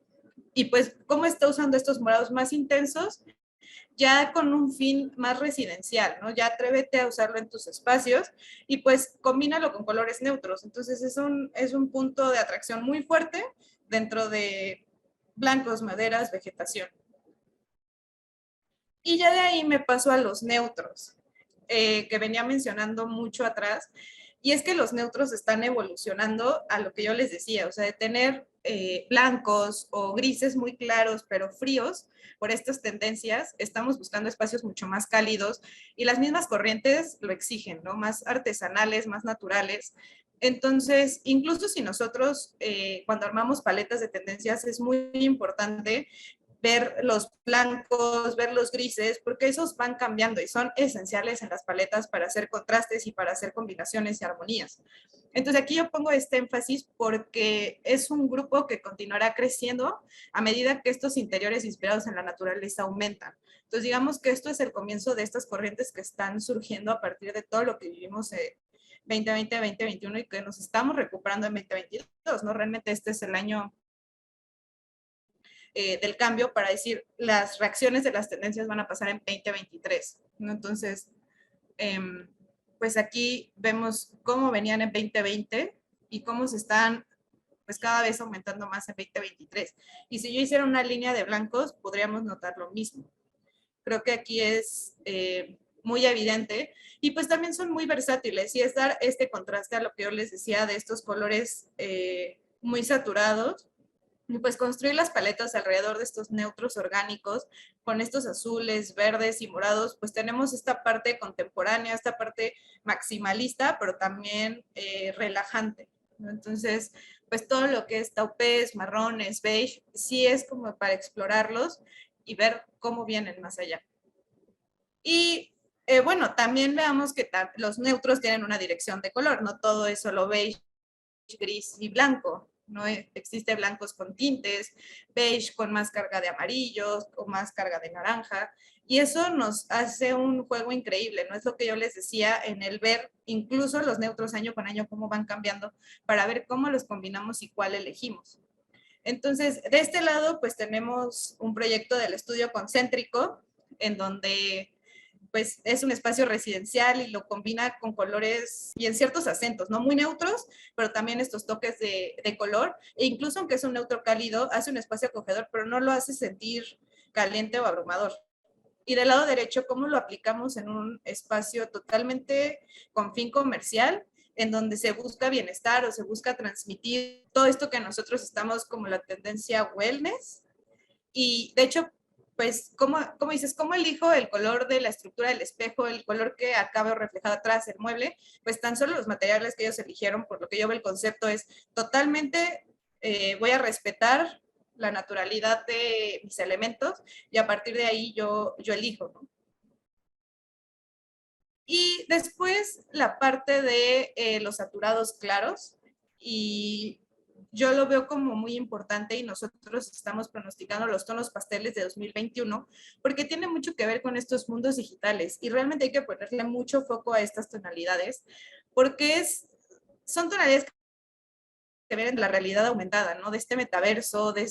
S2: Y pues, ¿cómo está usando estos morados más intensos? Ya con un fin más residencial, ¿no? Ya atrévete a usarlo en tus espacios y pues combínalo con colores neutros. Entonces es un punto de atracción muy fuerte dentro de blancos, maderas, vegetación. Y ya de ahí me paso a los neutros, que venía mencionando mucho atrás, y es que los neutros están evolucionando a lo que yo les decía, o sea, de tener blancos o grises muy claros, pero fríos, por estas tendencias, estamos buscando espacios mucho más cálidos y las mismas corrientes lo exigen, ¿no? Más artesanales, más naturales. Entonces, incluso si nosotros, cuando armamos paletas de tendencias, es muy importante ver los blancos, ver los grises, porque esos van cambiando y son esenciales en las paletas para hacer contrastes y para hacer combinaciones y armonías. Entonces aquí yo pongo este énfasis porque es un grupo que continuará creciendo a medida que estos interiores inspirados en la naturaleza aumentan. Entonces digamos que esto es el comienzo de estas corrientes que están surgiendo a partir de todo lo que vivimos 2020, 2021 y que nos estamos recuperando en 2022, ¿no? Realmente este es el año del cambio para decir las reacciones de las tendencias van a pasar en 2023, ¿no? Entonces, pues aquí vemos cómo venían en 2020 y cómo se están pues cada vez aumentando más en 2023. Y si yo hiciera una línea de blancos, podríamos notar lo mismo. Creo que aquí es muy evidente y pues también son muy versátiles y es dar este contraste a lo que yo les decía de estos colores muy saturados y pues construir las paletas alrededor de estos neutros orgánicos con estos azules, verdes y morados, pues tenemos esta parte contemporánea, esta parte maximalista, pero también relajante, ¿no? Entonces, pues todo lo que es taupés, marrones, beige, sí es como para explorarlos y ver cómo vienen más allá. Y bueno, también veamos que los neutros tienen una dirección de color, no todo es solo beige, gris y blanco, ¿no? Existe blancos con tintes, beige con más carga de amarillos o más carga de naranja, y eso nos hace un juego increíble, ¿no? Es lo que yo les decía en el ver incluso los neutros año con año, cómo van cambiando, para ver cómo los combinamos y cuál elegimos. Entonces, de este lado, pues tenemos un proyecto del estudio concéntrico, en donde pues es un espacio residencial y lo combina con colores y en ciertos acentos, no muy neutros, pero también estos toques de color, e incluso aunque es un neutro cálido, hace un espacio acogedor, pero no lo hace sentir caliente o abrumador. Y del lado derecho, ¿cómo lo aplicamos en un espacio totalmente con fin comercial, en donde se busca bienestar o se busca transmitir todo esto que nosotros estamos como la tendencia wellness? Y de hecho, pues, ¿cómo dices? ¿Cómo elijo el color de la estructura del espejo, el color que acaba reflejado atrás, el mueble? Pues tan solo los materiales que ellos eligieron, por lo que yo veo el concepto es totalmente, voy a respetar la naturalidad de mis elementos y a partir de ahí yo elijo, ¿no? Y después la parte de los saturados claros, y yo lo veo como muy importante y nosotros estamos pronosticando los tonos pasteles de 2021 porque tiene mucho que ver con estos mundos digitales y realmente hay que ponerle mucho foco a estas tonalidades porque son tonalidades que ven en la realidad aumentada, ¿no? De este metaverso, de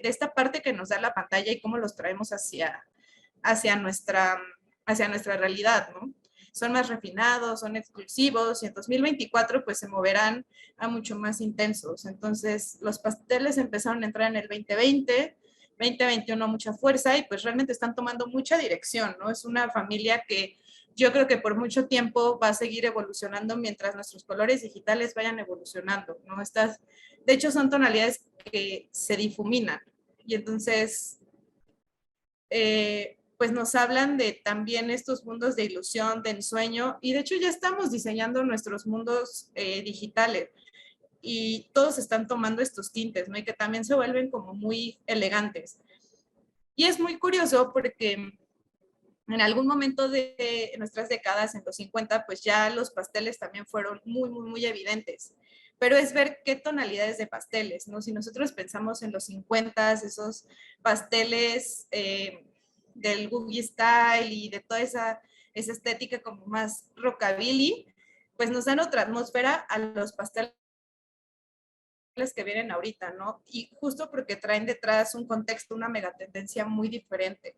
S2: esta parte que nos da la pantalla y cómo los traemos hacia nuestra, hacia nuestra realidad, ¿no? Son más refinados, son exclusivos y en 2024 pues se moverán a mucho más intensos. Entonces los pasteles empezaron a entrar en el 2020, 2021 mucha fuerza y pues realmente están tomando mucha dirección, ¿no? Es una familia que yo creo que por mucho tiempo va a seguir evolucionando mientras nuestros colores digitales vayan evolucionando, ¿no? De hecho son tonalidades que se difuminan y entonces pues nos hablan de también estos mundos de ilusión, de ensueño, y de hecho ya estamos diseñando nuestros mundos digitales y todos están tomando estos tintes, ¿no? Y que también se vuelven como muy elegantes. Y es muy curioso porque en algún momento de nuestras décadas, en los 50, pues ya los pasteles también fueron muy, muy, muy evidentes. Pero es ver qué tonalidades de pasteles, ¿no? Si nosotros pensamos en los 50, esos pasteles del boogie style y de toda esa estética como más rockabilly, pues nos dan otra atmósfera a los pasteles que vienen ahorita, ¿no? Y justo porque traen detrás un contexto, una megatendencia muy diferente.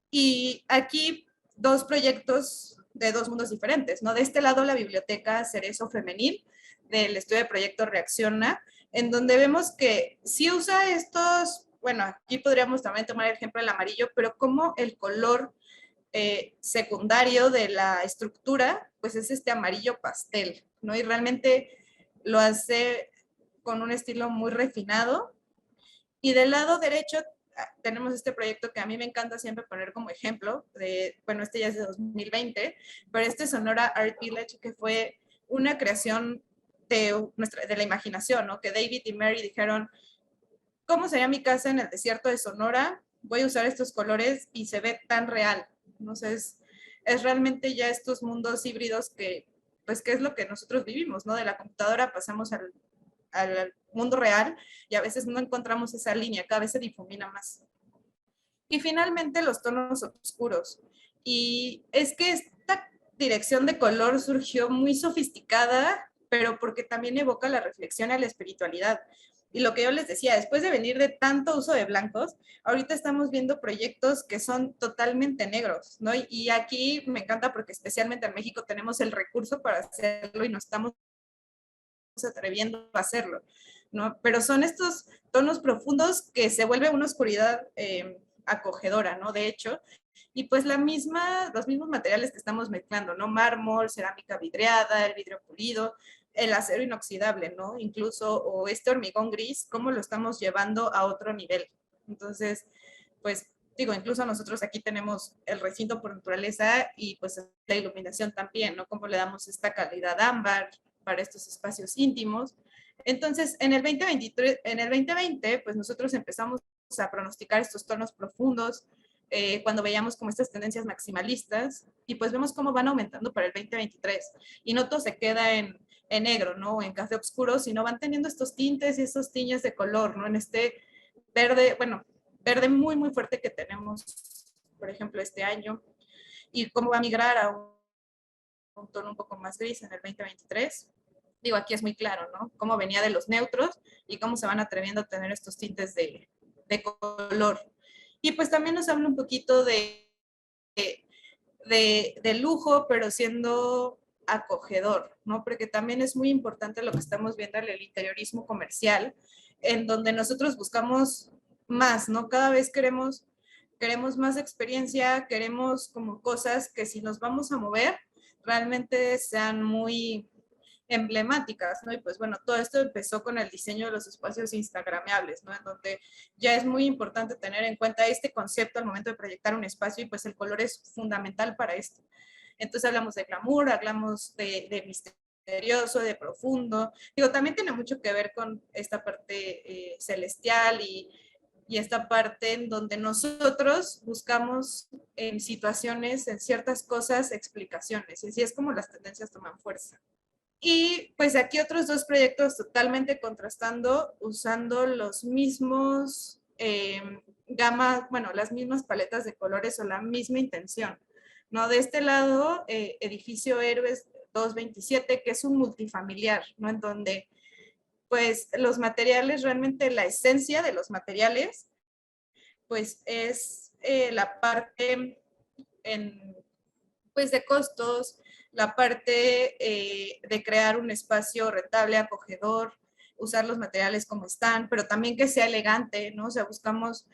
S2: Y aquí dos proyectos de dos mundos diferentes, ¿no? De este lado la biblioteca Cerezo Femenil del estudio de proyecto Reacciona, en donde vemos que sí usa estos, bueno, aquí podríamos también tomar el ejemplo del amarillo, pero como el color secundario de la estructura, pues es este amarillo pastel, ¿no? Y realmente lo hace con un estilo muy refinado. Y del lado derecho tenemos este proyecto que a mí me encanta siempre poner como ejemplo, bueno, este ya es de 2020, pero este Sonora Art Village, que fue una creación de la imaginación, ¿no? Que David y Mary dijeron, ¿cómo sería mi casa en el desierto de Sonora? Voy a usar estos colores y se ve tan real. Entonces, es realmente ya estos mundos híbridos que, pues, que es lo que nosotros vivimos, ¿no? De la computadora pasamos al mundo real y a veces no encontramos esa línea, cada vez se difumina más. Y finalmente los tonos oscuros. Y es que esta dirección de color surgió muy sofisticada, pero porque también evoca la reflexión a la espiritualidad. Y lo que yo les decía, después de venir de tanto uso de blancos, ahorita estamos viendo proyectos que son totalmente negros, ¿no? Y aquí me encanta porque especialmente en México tenemos el recurso para hacerlo y no estamos atreviendo a hacerlo, ¿no? Pero son estos tonos profundos que se vuelve una oscuridad acogedora, ¿no? De hecho, y pues los mismos materiales que estamos mezclando, ¿no? Mármol, cerámica vidriada, el vidrio pulido, el acero inoxidable, ¿no? Incluso, o este hormigón gris, cómo lo estamos llevando a otro nivel. Entonces, pues digo, incluso nosotros aquí tenemos el recinto por naturaleza y pues la iluminación también, ¿no? Cómo le damos esta calidad ámbar para estos espacios íntimos. Entonces, en el 2023, en el 2020, pues nosotros empezamos a pronosticar estos tonos profundos, cuando veíamos como estas tendencias maximalistas, y pues vemos cómo van aumentando para el 2023. Y no todo se queda en negro, ¿no? O en café oscuro, sino van teniendo estos tintes y estos tiñes de color, ¿no? En este verde, bueno, verde muy, muy fuerte que tenemos, por ejemplo, este año, y cómo va a migrar a un tono un poco más gris en el 2023. Digo, aquí es muy claro, ¿no? Cómo venía de los neutros y cómo se van atreviendo a tener estos tintes de color. Y pues también nos habla un poquito de lujo, pero siendo acogedor, ¿no? Porque también es muy importante lo que estamos viendo en el interiorismo comercial, en donde nosotros buscamos más, ¿no? Cada vez queremos más experiencia, queremos como cosas que si nos vamos a mover, realmente sean muy emblemáticas, ¿no? Y pues bueno, todo esto empezó con el diseño de los espacios instagramables, ¿no? En donde ya es muy importante tener en cuenta este concepto al momento de proyectar un espacio y pues el color es fundamental para esto. Entonces hablamos de glamour, hablamos de misterioso, de profundo. Digo, también tiene mucho que ver con esta parte celestial y esta parte en donde nosotros buscamos en situaciones, en ciertas cosas, explicaciones. Y así es como las tendencias toman fuerza. Y pues aquí otros dos proyectos totalmente contrastando, usando los mismos gamas, bueno, las mismas paletas de colores o la misma intención. ¿No? De este lado, Edificio Héroes 227, que es un multifamiliar, ¿no? En donde pues los materiales, realmente la esencia de los materiales, pues es la parte en pues de costos, la parte de crear un espacio rentable, acogedor, usar los materiales como están, pero también que sea elegante, ¿no? O sea, buscamos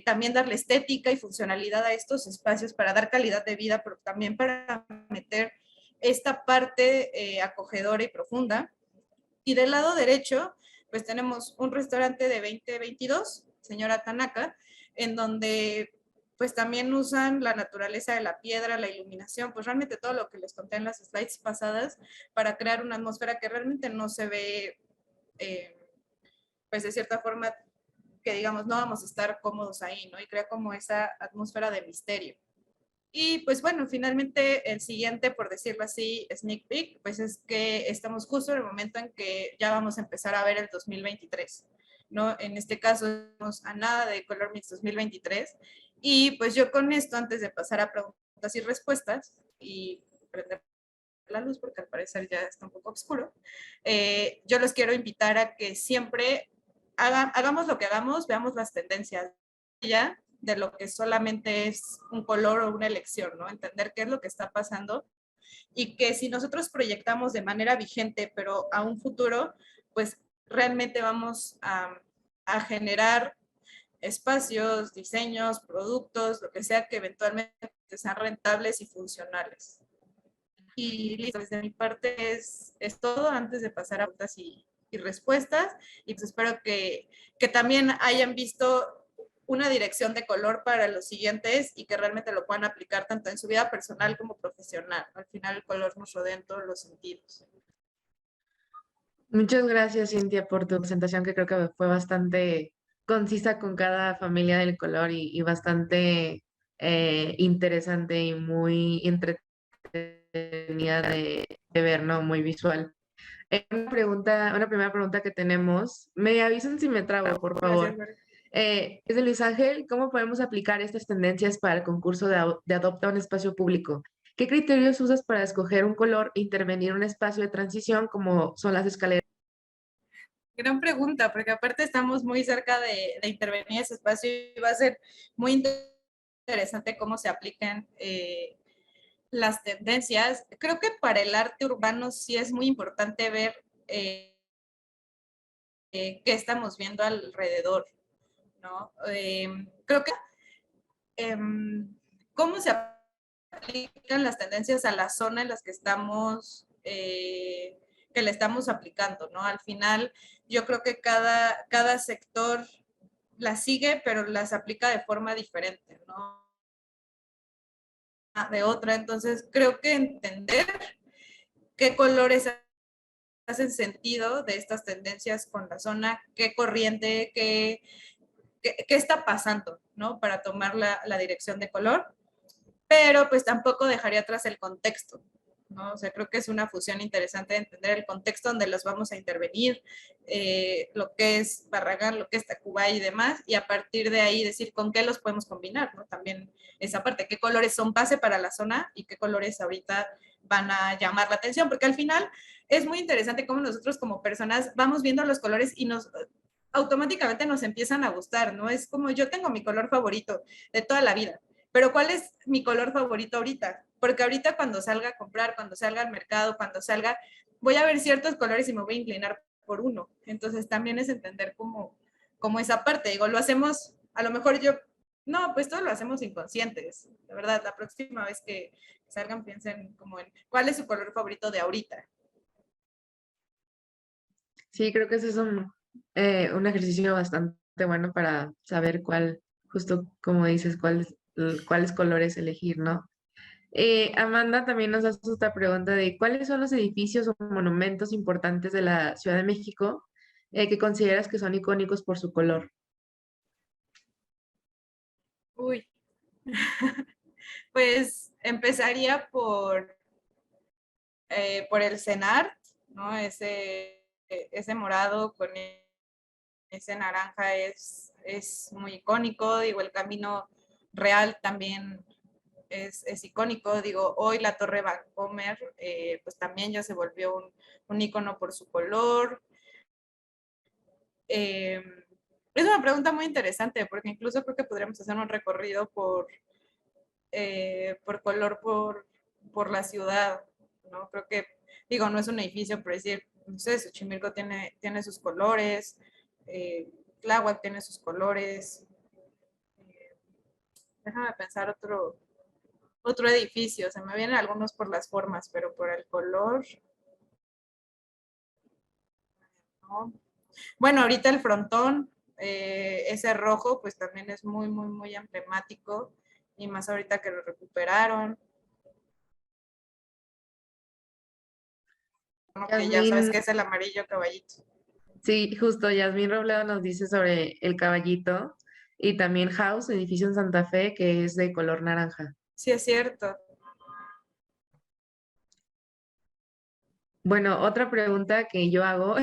S2: también darle estética y funcionalidad a estos espacios para dar calidad de vida, pero también para meter esta parte acogedora y profunda. Y del lado derecho, pues tenemos un restaurante de 2022, señora Tanaka, en donde pues también usan la naturaleza de la piedra, la iluminación, pues realmente todo lo que les conté en las slides pasadas para crear una atmósfera que realmente no se ve, pues de cierta forma, que digamos, no vamos a estar cómodos ahí, ¿no? Y crea como esa atmósfera de misterio. Y pues bueno, finalmente el siguiente, por decirlo así, sneak peek, pues es que estamos justo en el momento en que ya vamos a empezar a ver el 2023, ¿no? En este caso, estamos a nada de Color Mix 2023. Y pues yo con esto, antes de pasar a preguntas y respuestas y prender la luz, porque al parecer ya está un poco oscuro, yo los quiero invitar a que siempre hagamos lo que hagamos, veamos las tendencias ya de lo que solamente es un color o una elección, ¿no? Entender qué es lo que está pasando y que si nosotros proyectamos de manera vigente, pero a un futuro, pues realmente vamos a generar espacios, diseños, productos, lo que sea que eventualmente sean rentables y funcionales. Y listo, desde mi parte es todo antes de pasar a preguntas y respuestas. Y pues espero que también hayan visto una dirección de color para los siguientes y que realmente lo puedan aplicar tanto en su vida personal como profesional. Al final el color nos rodea en todos los sentidos.
S1: Muchas gracias, Cintia, por tu presentación, que creo que fue bastante concisa con cada familia del color y bastante interesante y muy entretenida de ver, ¿no? Muy visual. Una primera pregunta que tenemos. Me avisan si me trabo, por
S2: Gracias,
S1: favor.
S2: Lore.
S1: Es de Luis Ángel. ¿Cómo podemos aplicar estas tendencias para el concurso de Adopta un Espacio Público? ¿Qué criterios usas para escoger un color e intervenir en un espacio de transición como son las escaleras?
S2: Gran pregunta, porque aparte estamos muy cerca de intervenir ese espacio y va a ser muy interesante cómo se aplican las tendencias. Creo que para el arte urbano sí es muy importante ver qué estamos viendo alrededor, ¿no? Creo que eh, cómo se aplican las tendencias a la zona en las que le estamos aplicando, ¿no? Al final, yo creo que cada sector las sigue, pero las aplica de forma diferente, ¿no? De otra. Entonces, creo que entender qué colores hacen sentido de estas tendencias con la zona, qué corriente, qué está pasando, ¿no? Para tomar la dirección de color, pero pues tampoco dejaría atrás el contexto, ¿no? O sea, creo que es una fusión interesante de entender el contexto donde los vamos a intervenir, lo que es Barragán, lo que es Tacubay y demás, y a partir de ahí decir con qué los podemos combinar, ¿no? También esa parte, qué colores son base para la zona y qué colores ahorita van a llamar la atención, porque al final es muy interesante cómo nosotros como personas vamos viendo los colores y nos automáticamente nos empiezan a gustar, ¿no? Es como yo tengo mi color favorito de toda la vida, pero ¿cuál es mi color favorito ahorita? Porque ahorita cuando salga a comprar, cuando salga al mercado, cuando salga, voy a ver ciertos colores y me voy a inclinar por uno. Entonces también es entender cómo esa parte. Digo, lo hacemos, a lo mejor yo, no, pues todo lo hacemos inconscientes. De verdad, la próxima vez que salgan piensen como en cuál es su color favorito de ahorita.
S1: Sí, creo que ese es un ejercicio bastante bueno para saber cuál, justo como dices, cuáles colores elegir, ¿no? Amanda también nos hace esta pregunta de cuáles son los edificios o monumentos importantes de la Ciudad de México que consideras que son icónicos por su color.
S2: Uy, pues empezaría por el CENART, ¿no? Ese morado con ese naranja es muy icónico. Digo, el Camino Real también es icónico. Digo, hoy la Torre Vancomer, pues también ya se volvió un icono por su color. Eh, es una pregunta muy interesante porque incluso creo que podríamos hacer un recorrido por color por la ciudad, ¿no? Creo que, digo, no es un edificio, pero decir, no sé, Xochimilco tiene sus colores, Tláhuac tiene sus colores. eh, Déjame pensar otro edificio, se me vienen algunos por las formas, pero por el color, ¿no? Bueno, ahorita el frontón, ese rojo, pues también es muy, muy, muy emblemático, y más ahorita que lo recuperaron, ¿no? Que ya sabes
S1: Yasmín,
S2: que es el amarillo caballito.
S1: sí, justo Yasmín Robledo nos dice sobre el caballito y también House, edificio en Santa Fe, que es de color naranja.
S2: Sí, es cierto.
S1: Bueno, otra pregunta que yo hago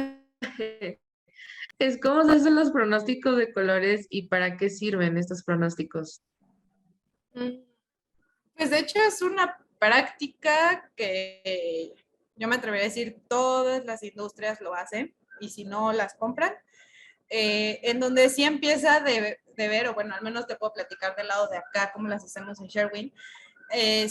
S1: es cómo se hacen los pronósticos de colores y para qué sirven estos pronósticos.
S2: Mm, Pues de hecho es una práctica que yo me atrevería a decir todas las industrias lo hacen y si no las compran, en donde sí empieza de ver, o bueno, al menos te puedo platicar del lado de acá, cómo las hacemos en Sherwin, eh,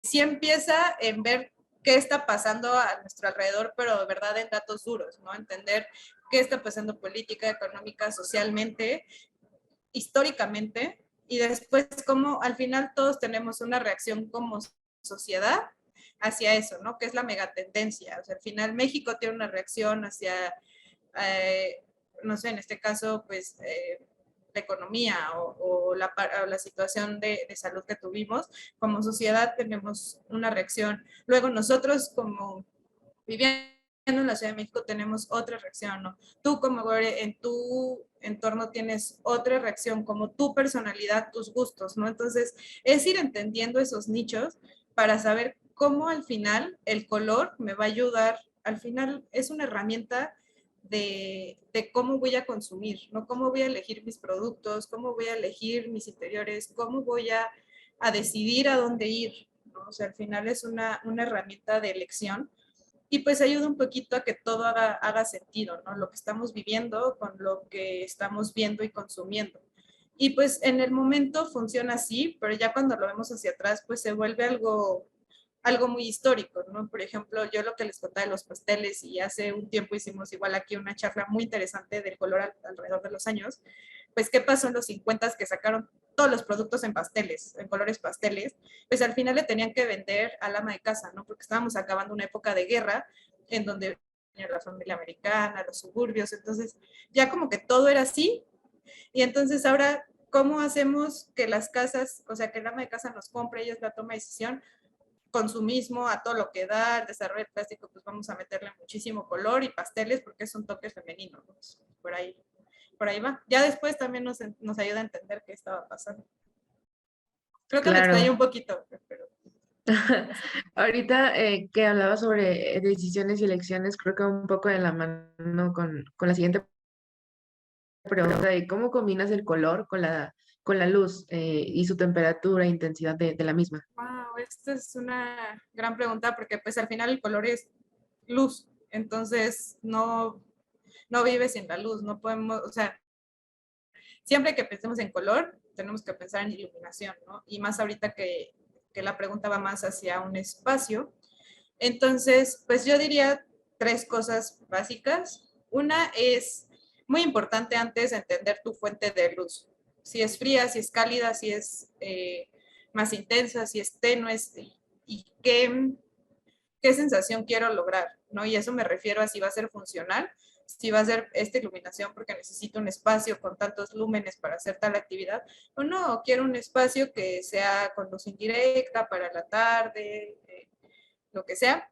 S2: sí empieza en ver qué está pasando a nuestro alrededor, pero de verdad en datos duros, ¿no? Entender qué está pasando política, económica, socialmente, históricamente, y después cómo al final todos tenemos una reacción como sociedad hacia eso, ¿no? Que es la megatendencia. O sea, al final México tiene una reacción hacia, eh, no sé, en este caso, pues la economía o la situación de salud que tuvimos. Como sociedad tenemos una reacción. Luego nosotros como viviendo en la Ciudad de México tenemos otra reacción, ¿no? Tú como Gore, en tu entorno tienes otra reacción, como tu personalidad, tus gustos, ¿no? Entonces, es ir entendiendo esos nichos para saber cómo al final el color me va a ayudar. Al final es una herramienta de cómo voy a consumir, ¿no? Cómo voy a elegir mis productos, cómo voy a elegir mis interiores, cómo voy a decidir a dónde ir, ¿no? O sea, al final es una herramienta de elección y pues ayuda un poquito a que todo haga sentido, ¿no? Lo que estamos viviendo con lo que estamos viendo y consumiendo. Y pues en el momento funciona así, pero ya cuando lo vemos hacia atrás, pues se vuelve algo muy histórico, ¿no? Por ejemplo, yo lo que les contaba de los pasteles, y hace un tiempo hicimos igual aquí una charla muy interesante del color alrededor de los años, pues qué pasó en los 50 que sacaron todos los productos en pasteles, en colores pasteles, pues al final le tenían que vender al ama de casa, ¿no? Porque estábamos acabando una época de guerra en donde la familia americana, los suburbios, entonces ya como que todo era así, y entonces ahora, ¿cómo hacemos que las casas, o sea, que el ama de casa nos compre, ella es la toma de decisión, consumismo a todo lo que da, el desarrollo del plástico, pues vamos a meterle muchísimo color y pasteles porque es un toque femenino, ¿no? Pues por ahí va. Ya después también nos ayuda a entender qué estaba pasando. Creo que me explayé un
S1: Claro.
S2: poquito, pero...
S1: Ahorita que hablaba sobre decisiones y elecciones, creo que un poco de la mano con la siguiente pregunta de cómo combinas el color con la luz y su temperatura e intensidad de la misma.
S2: Wow, esta es una gran pregunta porque pues al final el color es luz, entonces no vive sin la luz, no podemos, o sea, siempre que pensemos en color, tenemos que pensar en iluminación, ¿no? Y más ahorita que la pregunta va más hacia un espacio. Entonces, pues yo diría tres cosas básicas. Una es muy importante antes entender tu fuente de luz. Si es fría, si es cálida, si es más intensa, si es tenue y qué sensación quiero lograr, ¿no? Y eso me refiero a si va a ser funcional, si va a ser esta iluminación porque necesito un espacio con tantos lúmenes para hacer tal actividad, o no, quiero un espacio que sea con luz indirecta para la tarde, lo que sea.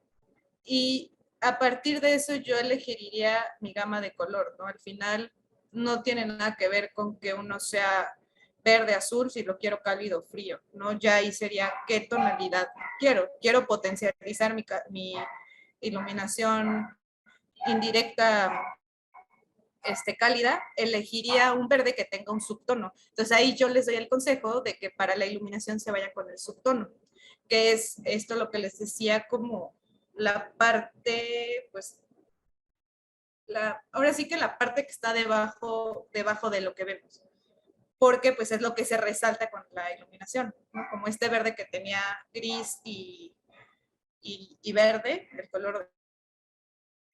S2: Y a partir de eso yo elegiría mi gama de color, ¿no? Al final no tiene nada que ver con que uno sea verde, azul, si lo quiero cálido o frío, ¿no? Ya ahí sería qué tonalidad quiero. Quiero potencializar mi iluminación indirecta cálida, elegiría un verde que tenga un subtono. Entonces ahí yo les doy el consejo de que para la iluminación se vaya con el subtono, que es esto lo que les decía como la parte, pues, ahora sí que la parte que está debajo de lo que vemos, porque pues es lo que se resalta con la iluminación, ¿no? Como este verde que tenía gris y verde, el color,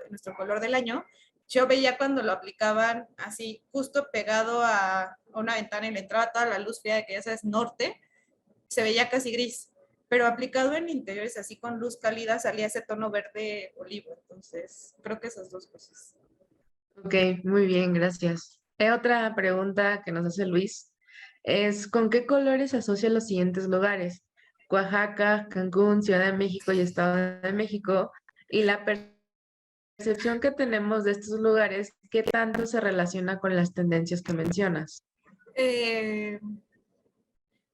S2: nuestro color del año, yo veía cuando lo aplicaban así justo pegado a una ventana y le entraba toda la luz fría de que ya sabes, norte, se veía casi gris, pero aplicado en interiores así con luz cálida salía ese tono verde olivo, entonces creo que esas dos cosas.
S1: Ok, muy bien, gracias. Otra pregunta que nos hace Luis es, ¿con qué colores asocia los siguientes lugares? Oaxaca, Cancún, Ciudad de México y Estado de México. Y la percepción que tenemos de estos lugares, ¿qué tanto se relaciona con las tendencias que mencionas?
S2: Eh,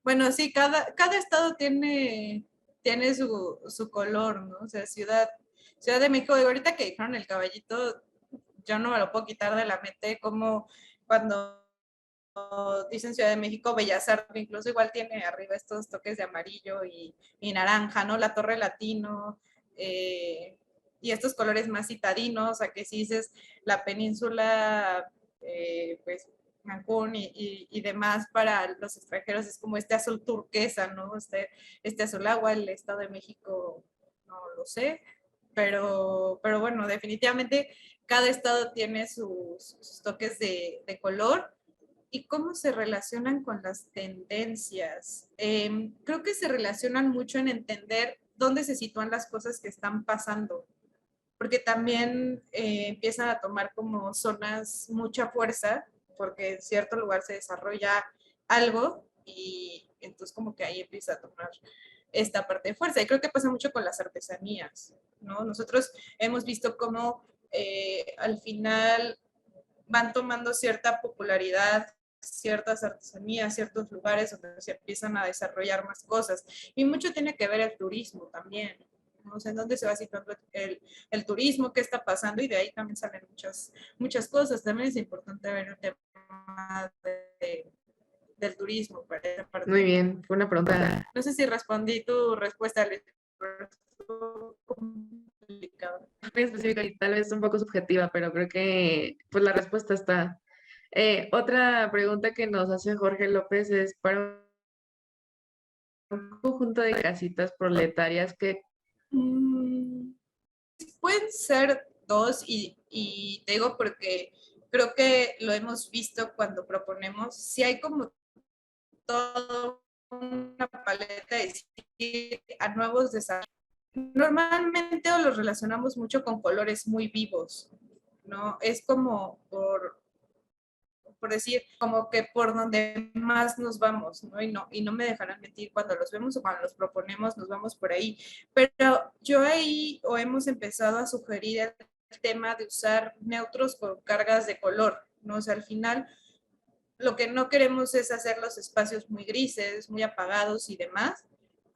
S2: bueno, sí, cada estado tiene su color, ¿no? O sea, Ciudad de México, y ahorita que dijeron el caballito, yo no me lo puedo quitar de la mente, como cuando dicen Ciudad de México, Bellas Artes, incluso igual tiene arriba estos toques de amarillo y naranja, ¿no? La Torre Latino, y estos colores más citadinos, a que si dices la península, pues Cancún y demás para los extranjeros es como este azul turquesa, ¿no? Este azul agua, el Estado de México no lo sé, pero bueno, definitivamente cada estado tiene sus toques de color. ¿Y cómo se relacionan con las tendencias? Creo que se relacionan mucho en entender dónde se sitúan las cosas que están pasando, porque también empiezan a tomar como zonas mucha fuerza, porque en cierto lugar se desarrolla algo y entonces como que ahí empieza a tomar esta parte de fuerza. Y creo que pasa mucho con las artesanías, ¿no? Nosotros hemos visto cómo al final van tomando cierta popularidad ciertas artesanías, ciertos lugares donde se empiezan a desarrollar más cosas. Y mucho tiene que ver el turismo también. No sé en dónde se va situando el turismo, qué está pasando, y de ahí también salen muchas cosas. También es importante ver el tema del turismo para esa
S1: Muy
S2: parte.
S1: bien, fue una pregunta.
S2: No sé si respondí tu respuesta, Luis, pero estuvo complicado.
S1: específica y tal vez un poco subjetiva, pero creo que pues la respuesta está. Otra pregunta que nos hace Jorge López es para un conjunto de casitas proletarias que
S2: Mm, pueden ser dos y te digo porque creo que lo hemos visto cuando proponemos, si hay como toda una paleta de decir, a nuevos desarrollos. Normalmente los relacionamos mucho con colores muy vivos, ¿no? Es como por decir, como que por donde más nos vamos, ¿no? Y no me dejarán mentir, cuando los vemos o cuando los proponemos, nos vamos por ahí. Pero yo ahí o hemos empezado a sugerir el tema de usar neutros con cargas de color, ¿no? O sea, al final lo que no queremos es hacer los espacios muy grises, muy apagados y demás,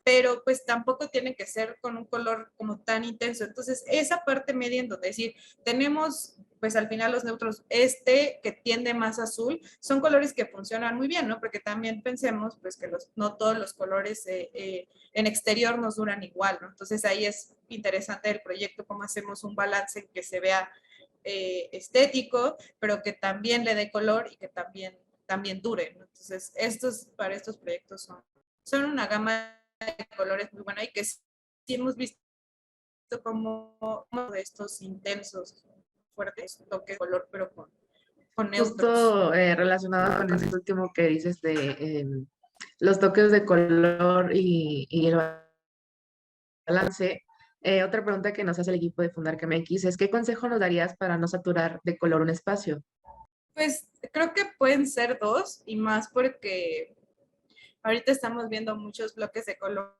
S2: pero pues tampoco tiene que ser con un color como tan intenso. Entonces, esa parte media en donde decir, tenemos pues al final los neutros, que tiende más azul, son colores que funcionan muy bien, ¿no? Porque también pensemos pues que no todos los colores en exterior nos duran igual, ¿no? Entonces ahí es interesante el proyecto, cómo hacemos un balance que se vea estético, pero que también le dé color y que también dure, ¿no? Entonces, para estos proyectos son una gama de colores muy buena y que sí hemos visto como uno de estos intensos, fuertes, toque de color, pero con neutros.
S1: justo relacionado con este último que dices de los toques de color y el balance, otra pregunta que nos hace el equipo de Fundar KMX es ¿qué consejo nos darías para no saturar de color un espacio?
S2: Pues creo que pueden ser dos y más porque ahorita estamos viendo muchos bloques de color.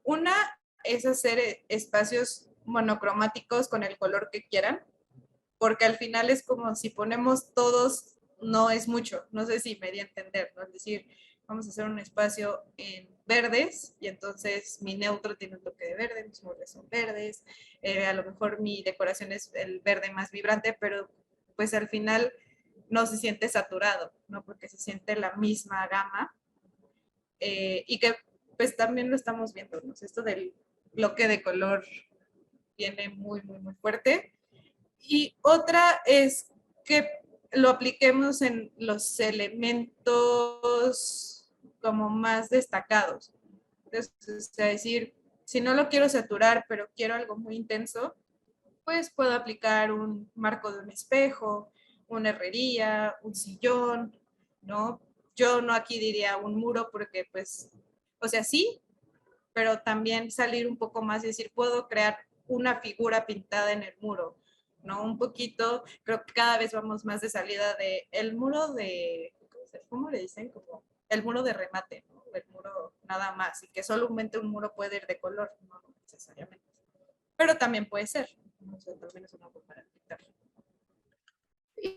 S2: Una es hacer espacios monocromáticos con el color que quieran, porque al final es como si ponemos todos, no es mucho, no sé si me di a entender, ¿no? Es decir, vamos a hacer un espacio en verdes y entonces mi neutro tiene un toque de verde, mis muebles son verdes, a lo mejor mi decoración es el verde más vibrante, pero pues al final no se siente saturado, ¿no? Porque se siente la misma gama y que pues también lo estamos viendo, ¿no? Esto del bloque de color viene muy, muy, muy fuerte. Y otra es que lo apliquemos en los elementos como más destacados. Entonces, es decir, si no lo quiero saturar, pero quiero algo muy intenso, pues puedo aplicar un marco de un espejo, una herrería, un sillón, ¿no? Yo no aquí diría un muro porque pues, o sea, sí, pero también salir un poco más y decir, puedo crear una figura pintada en el muro, ¿no? Un poquito, creo que cada vez vamos más de salida de el muro de, ¿cómo le dicen? Como el muro de remate, ¿no? El muro nada más, y que solamente un muro puede ir de color, no necesariamente. Pero también puede ser, ¿no? O sea, también es una forma para pintar.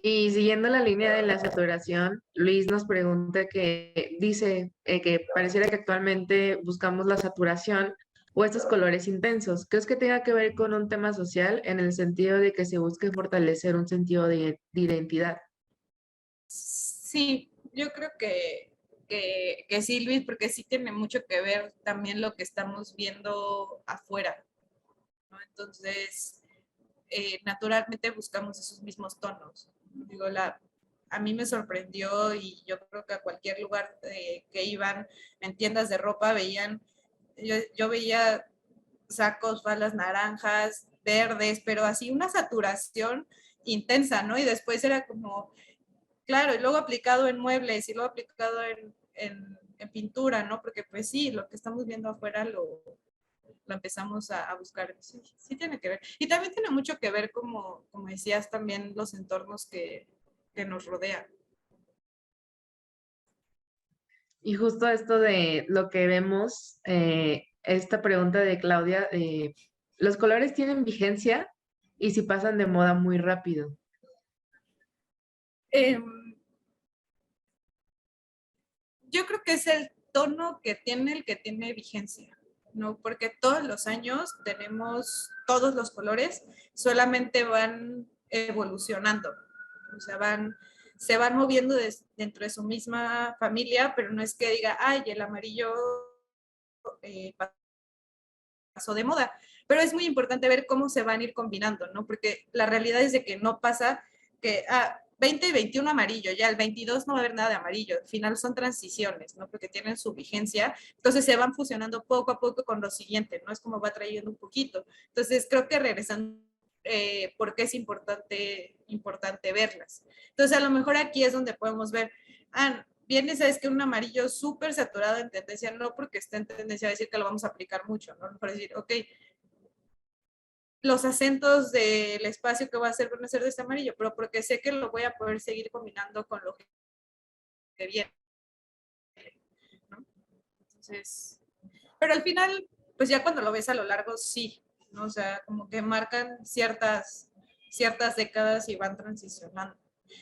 S1: Y siguiendo la línea de la saturación, Luis nos pregunta que dice que pareciera que actualmente buscamos la saturación o estos colores intensos. ¿Crees que tenga que ver con un tema social en el sentido de que se busque fortalecer un sentido de identidad?
S2: Sí, yo creo que sí, Luis, porque sí tiene mucho que ver también lo que estamos viendo afuera, ¿no? Entonces, naturalmente buscamos esos mismos tonos. Digo, a mí me sorprendió y yo creo que a cualquier lugar que iban en tiendas de ropa veían, yo veía sacos, falas naranjas, verdes, pero así una saturación intensa, ¿no? Y después era como, claro, y luego aplicado en muebles y luego aplicado en pintura, ¿no? Porque pues sí, lo que estamos viendo afuera lo empezamos a buscar. Sí, sí tiene que ver. Y también tiene mucho que ver, como decías, también los entornos que nos rodean.
S1: Y justo esto de lo que vemos, esta pregunta de Claudia, ¿los colores tienen vigencia y si pasan de moda muy rápido?
S2: Eh, yo creo que es el tono el que tiene vigencia, ¿no? Porque todos los años tenemos todos los colores, solamente van evolucionando, o sea, se van moviendo dentro de su misma familia, pero no es que diga, ay, el amarillo pasó de moda. Pero es muy importante ver cómo se van a ir combinando, ¿no? Porque la realidad es de que no pasa que 20 y 21 amarillo, ya el 22 no va a haber nada de amarillo, al final son transiciones, ¿no? Porque tienen su vigencia, entonces se van fusionando poco a poco con lo siguiente, ¿no? Es como va trayendo un poquito. Entonces creo que regresando, porque es importante verlas. Entonces a lo mejor aquí es donde podemos ver, viene, sabes que un amarillo súper saturado en tendencia, no porque esté en tendencia a decir que lo vamos a aplicar mucho, ¿no? Para decir, ok, los acentos del espacio que va a hacer van a ser de este amarillo, pero porque sé que lo voy a poder seguir combinando con lo que viene, ¿no? Entonces, pero al final, pues ya cuando lo ves a lo largo, sí, ¿no? O sea, como que marcan ciertas décadas y van transicionando.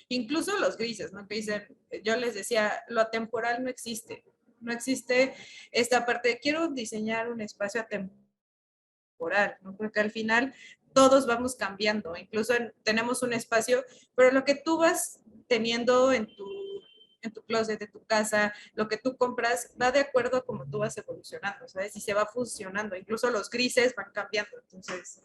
S2: Incluso los grises, ¿no? Que dicen, yo les decía, lo atemporal no existe. No existe esta parte de quiero diseñar un espacio atemporal, ¿no? Porque al final todos vamos cambiando, incluso tenemos un espacio, pero lo que tú vas teniendo en tu closet, de tu casa, lo que tú compras, va de acuerdo a cómo tú vas evolucionando, ¿sabes? Y se va fusionando, incluso los grises van cambiando, entonces,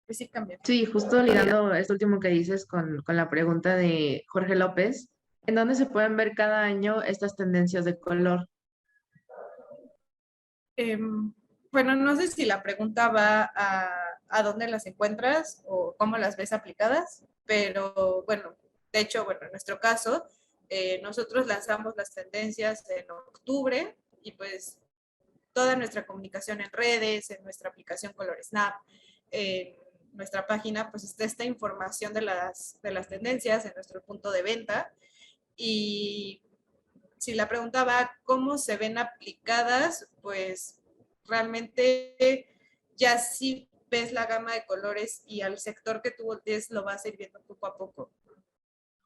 S2: pues sí cambian.
S1: Sí, justo ligando esto último que dices con la pregunta de Jorge López, ¿en dónde se pueden ver cada año estas tendencias de color?
S2: Eh, bueno, no sé si la pregunta va a dónde las encuentras o cómo las ves aplicadas, pero bueno, de hecho, bueno, en nuestro caso, nosotros lanzamos las tendencias en octubre y pues toda nuestra comunicación en redes, en nuestra aplicación Color Snap, en nuestra página, pues está esta información de las tendencias en nuestro punto de venta. Y si la pregunta va cómo se ven aplicadas, pues realmente ya sí ves la gama de colores y al sector que tú voltees lo vas a ir viendo poco a poco.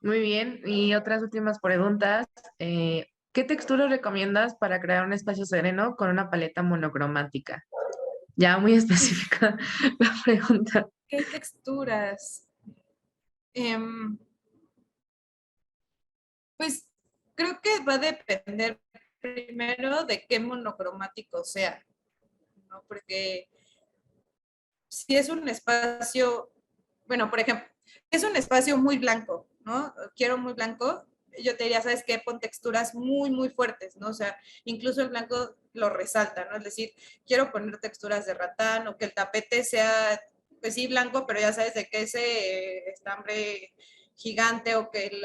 S1: Muy bien, y otras últimas preguntas. ¿Qué textura recomiendas para crear un espacio sereno con una paleta monocromática? Ya muy específica la pregunta.
S2: ¿Qué texturas? Pues creo que va a depender primero de qué monocromático sea, ¿no? Porque si es un espacio, bueno, por ejemplo, es un espacio muy blanco, ¿no? Quiero muy blanco, yo te diría, ¿sabes qué? Pon texturas muy, muy fuertes, ¿no? O sea, incluso el blanco lo resalta, ¿no? Es decir, quiero poner texturas de ratán o que el tapete sea, pues sí, blanco, pero ya sabes de que ese estambre gigante o que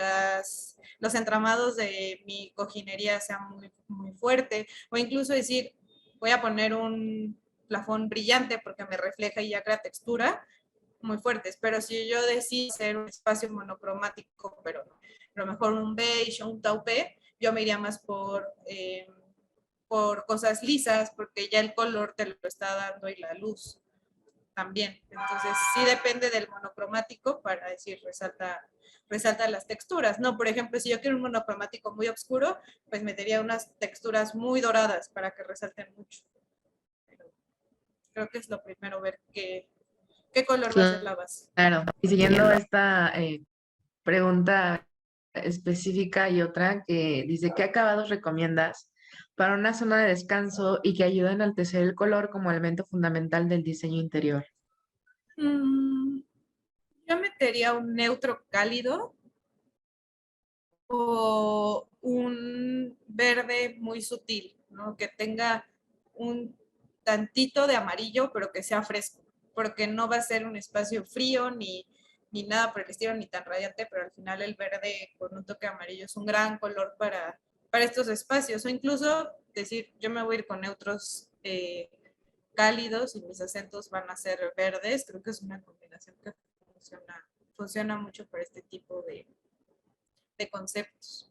S2: los entramados de mi cojinería sean muy, muy fuerte, o incluso decir, voy a poner un plafón brillante porque me refleja y ya crea textura muy fuertes, pero si yo decido hacer un espacio monocromático, pero a lo mejor un beige o un taupe, yo me iría más por cosas lisas, porque ya el color te lo está dando y la luz también. Entonces, sí depende del monocromático para decir, resalta las texturas. No, por ejemplo, si yo quiero un monocromático muy oscuro, pues metería unas texturas muy doradas para que resalten mucho. Pero creo que es lo primero, ver qué color va a ser la base.
S1: Claro. Y siguiendo esta pregunta específica y otra que dice, ¿qué acabados recomiendas para una zona de descanso y que ayuden a enaltecer el color como elemento fundamental del diseño interior?
S2: Yo metería un neutro cálido o un verde muy sutil, ¿no? Que tenga un tantito de amarillo, pero que sea fresco, porque no va a ser un espacio frío ni nada por el estilo, ni tan radiante, pero al final el verde con un toque amarillo es un gran color para estos espacios, o incluso decir, yo me voy a ir con neutros cálidos y mis acentos van a ser verdes, creo que es una combinación que funciona mucho para este tipo de conceptos.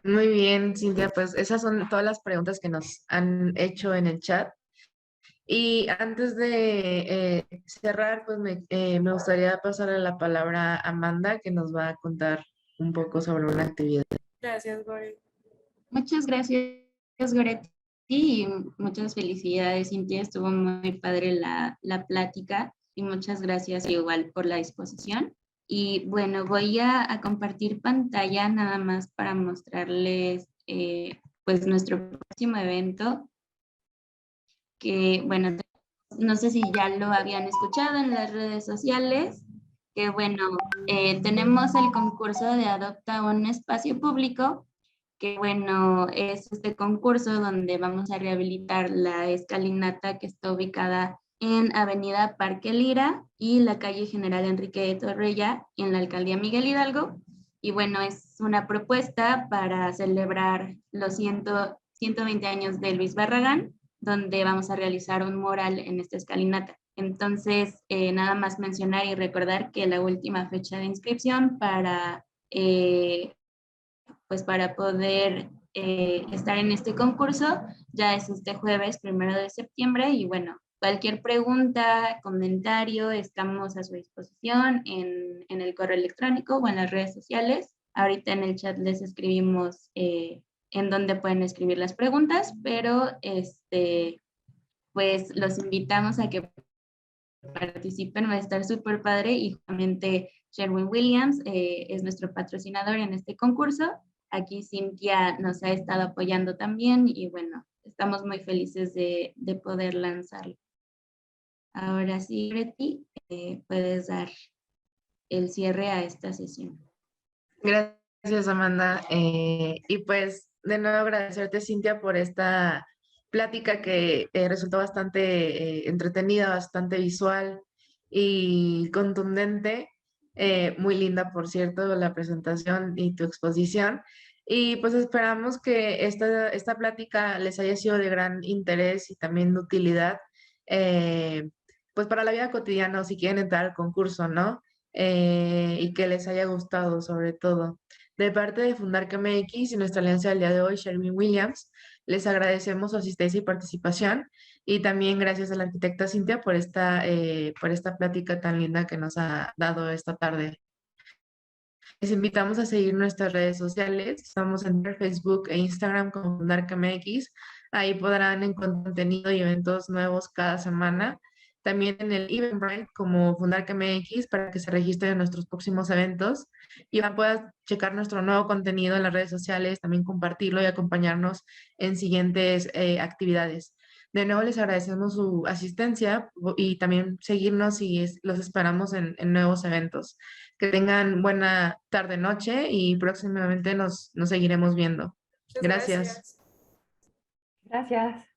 S1: Muy bien, Cintia, pues esas son todas las preguntas que nos han hecho en el chat. Y antes de cerrar, pues me gustaría pasarle la palabra a Amanda, que nos va a contar un poco sobre una actividad.
S2: Gracias, Gore.
S3: Muchas gracias, Goretti, y muchas felicidades, Cintia. Estuvo muy padre la plática y muchas gracias igual por la disposición. Y bueno, voy a compartir pantalla nada más para mostrarles pues nuestro próximo evento. que, bueno, no sé si ya lo habían escuchado en las redes sociales, que bueno, tenemos el concurso de Adopta un Espacio Público, que bueno, es este concurso donde vamos a rehabilitar la escalinata que está ubicada en Avenida Parque Lira y la calle General Enrique de Torrella en la Alcaldía Miguel Hidalgo. Y bueno, es una propuesta para celebrar los 120 años de Luis Barragán, donde vamos a realizar un mural en esta escalinata. Entonces, nada más mencionar y recordar que la última fecha de inscripción pues para poder estar en este concurso ya es este jueves 1 de septiembre. Y bueno, cualquier pregunta, comentario, estamos a su disposición en el correo electrónico o en las redes sociales. Ahorita en el chat les escribimos en dónde pueden escribir las preguntas, pero pues los invitamos a que participen, va a estar súper padre. Y justamente Sherwin Williams es nuestro patrocinador en este concurso. Aquí Cintia nos ha estado apoyando también y bueno, estamos muy felices de poder lanzarlo. Ahora sí, Greti, puedes dar el cierre a esta sesión.
S1: Gracias, Amanda. Y pues de nuevo agradecerte, Cintia, por esta plática que resultó bastante entretenida, bastante visual y contundente. Muy linda, por cierto, la presentación y tu exposición. Y pues esperamos que esta plática les haya sido de gran interés y también de utilidad, pues para la vida cotidiana o si quieren entrar al concurso, ¿no? Y que les haya gustado sobre todo. De parte de Fundar MX y nuestra alianza del día de hoy, Sherwin Williams, les agradecemos su asistencia y participación y también gracias a la arquitecta Cintia por esta plática tan linda que nos ha dado esta tarde. Les invitamos a seguir nuestras redes sociales. Estamos en Facebook e Instagram como Fundar MX. Ahí podrán encontrar contenido y eventos nuevos cada semana. También en el Eventbrite como Fundar MX para que se registren en nuestros próximos eventos y van a poder checar nuestro nuevo contenido en las redes sociales, también compartirlo y acompañarnos en siguientes actividades. De nuevo les agradecemos su asistencia y también seguirnos y los esperamos en nuevos eventos. Que tengan buena tarde, noche y próximamente nos seguiremos viendo.
S2: Muchas
S1: Gracias.
S2: gracias.
S4: Gracias.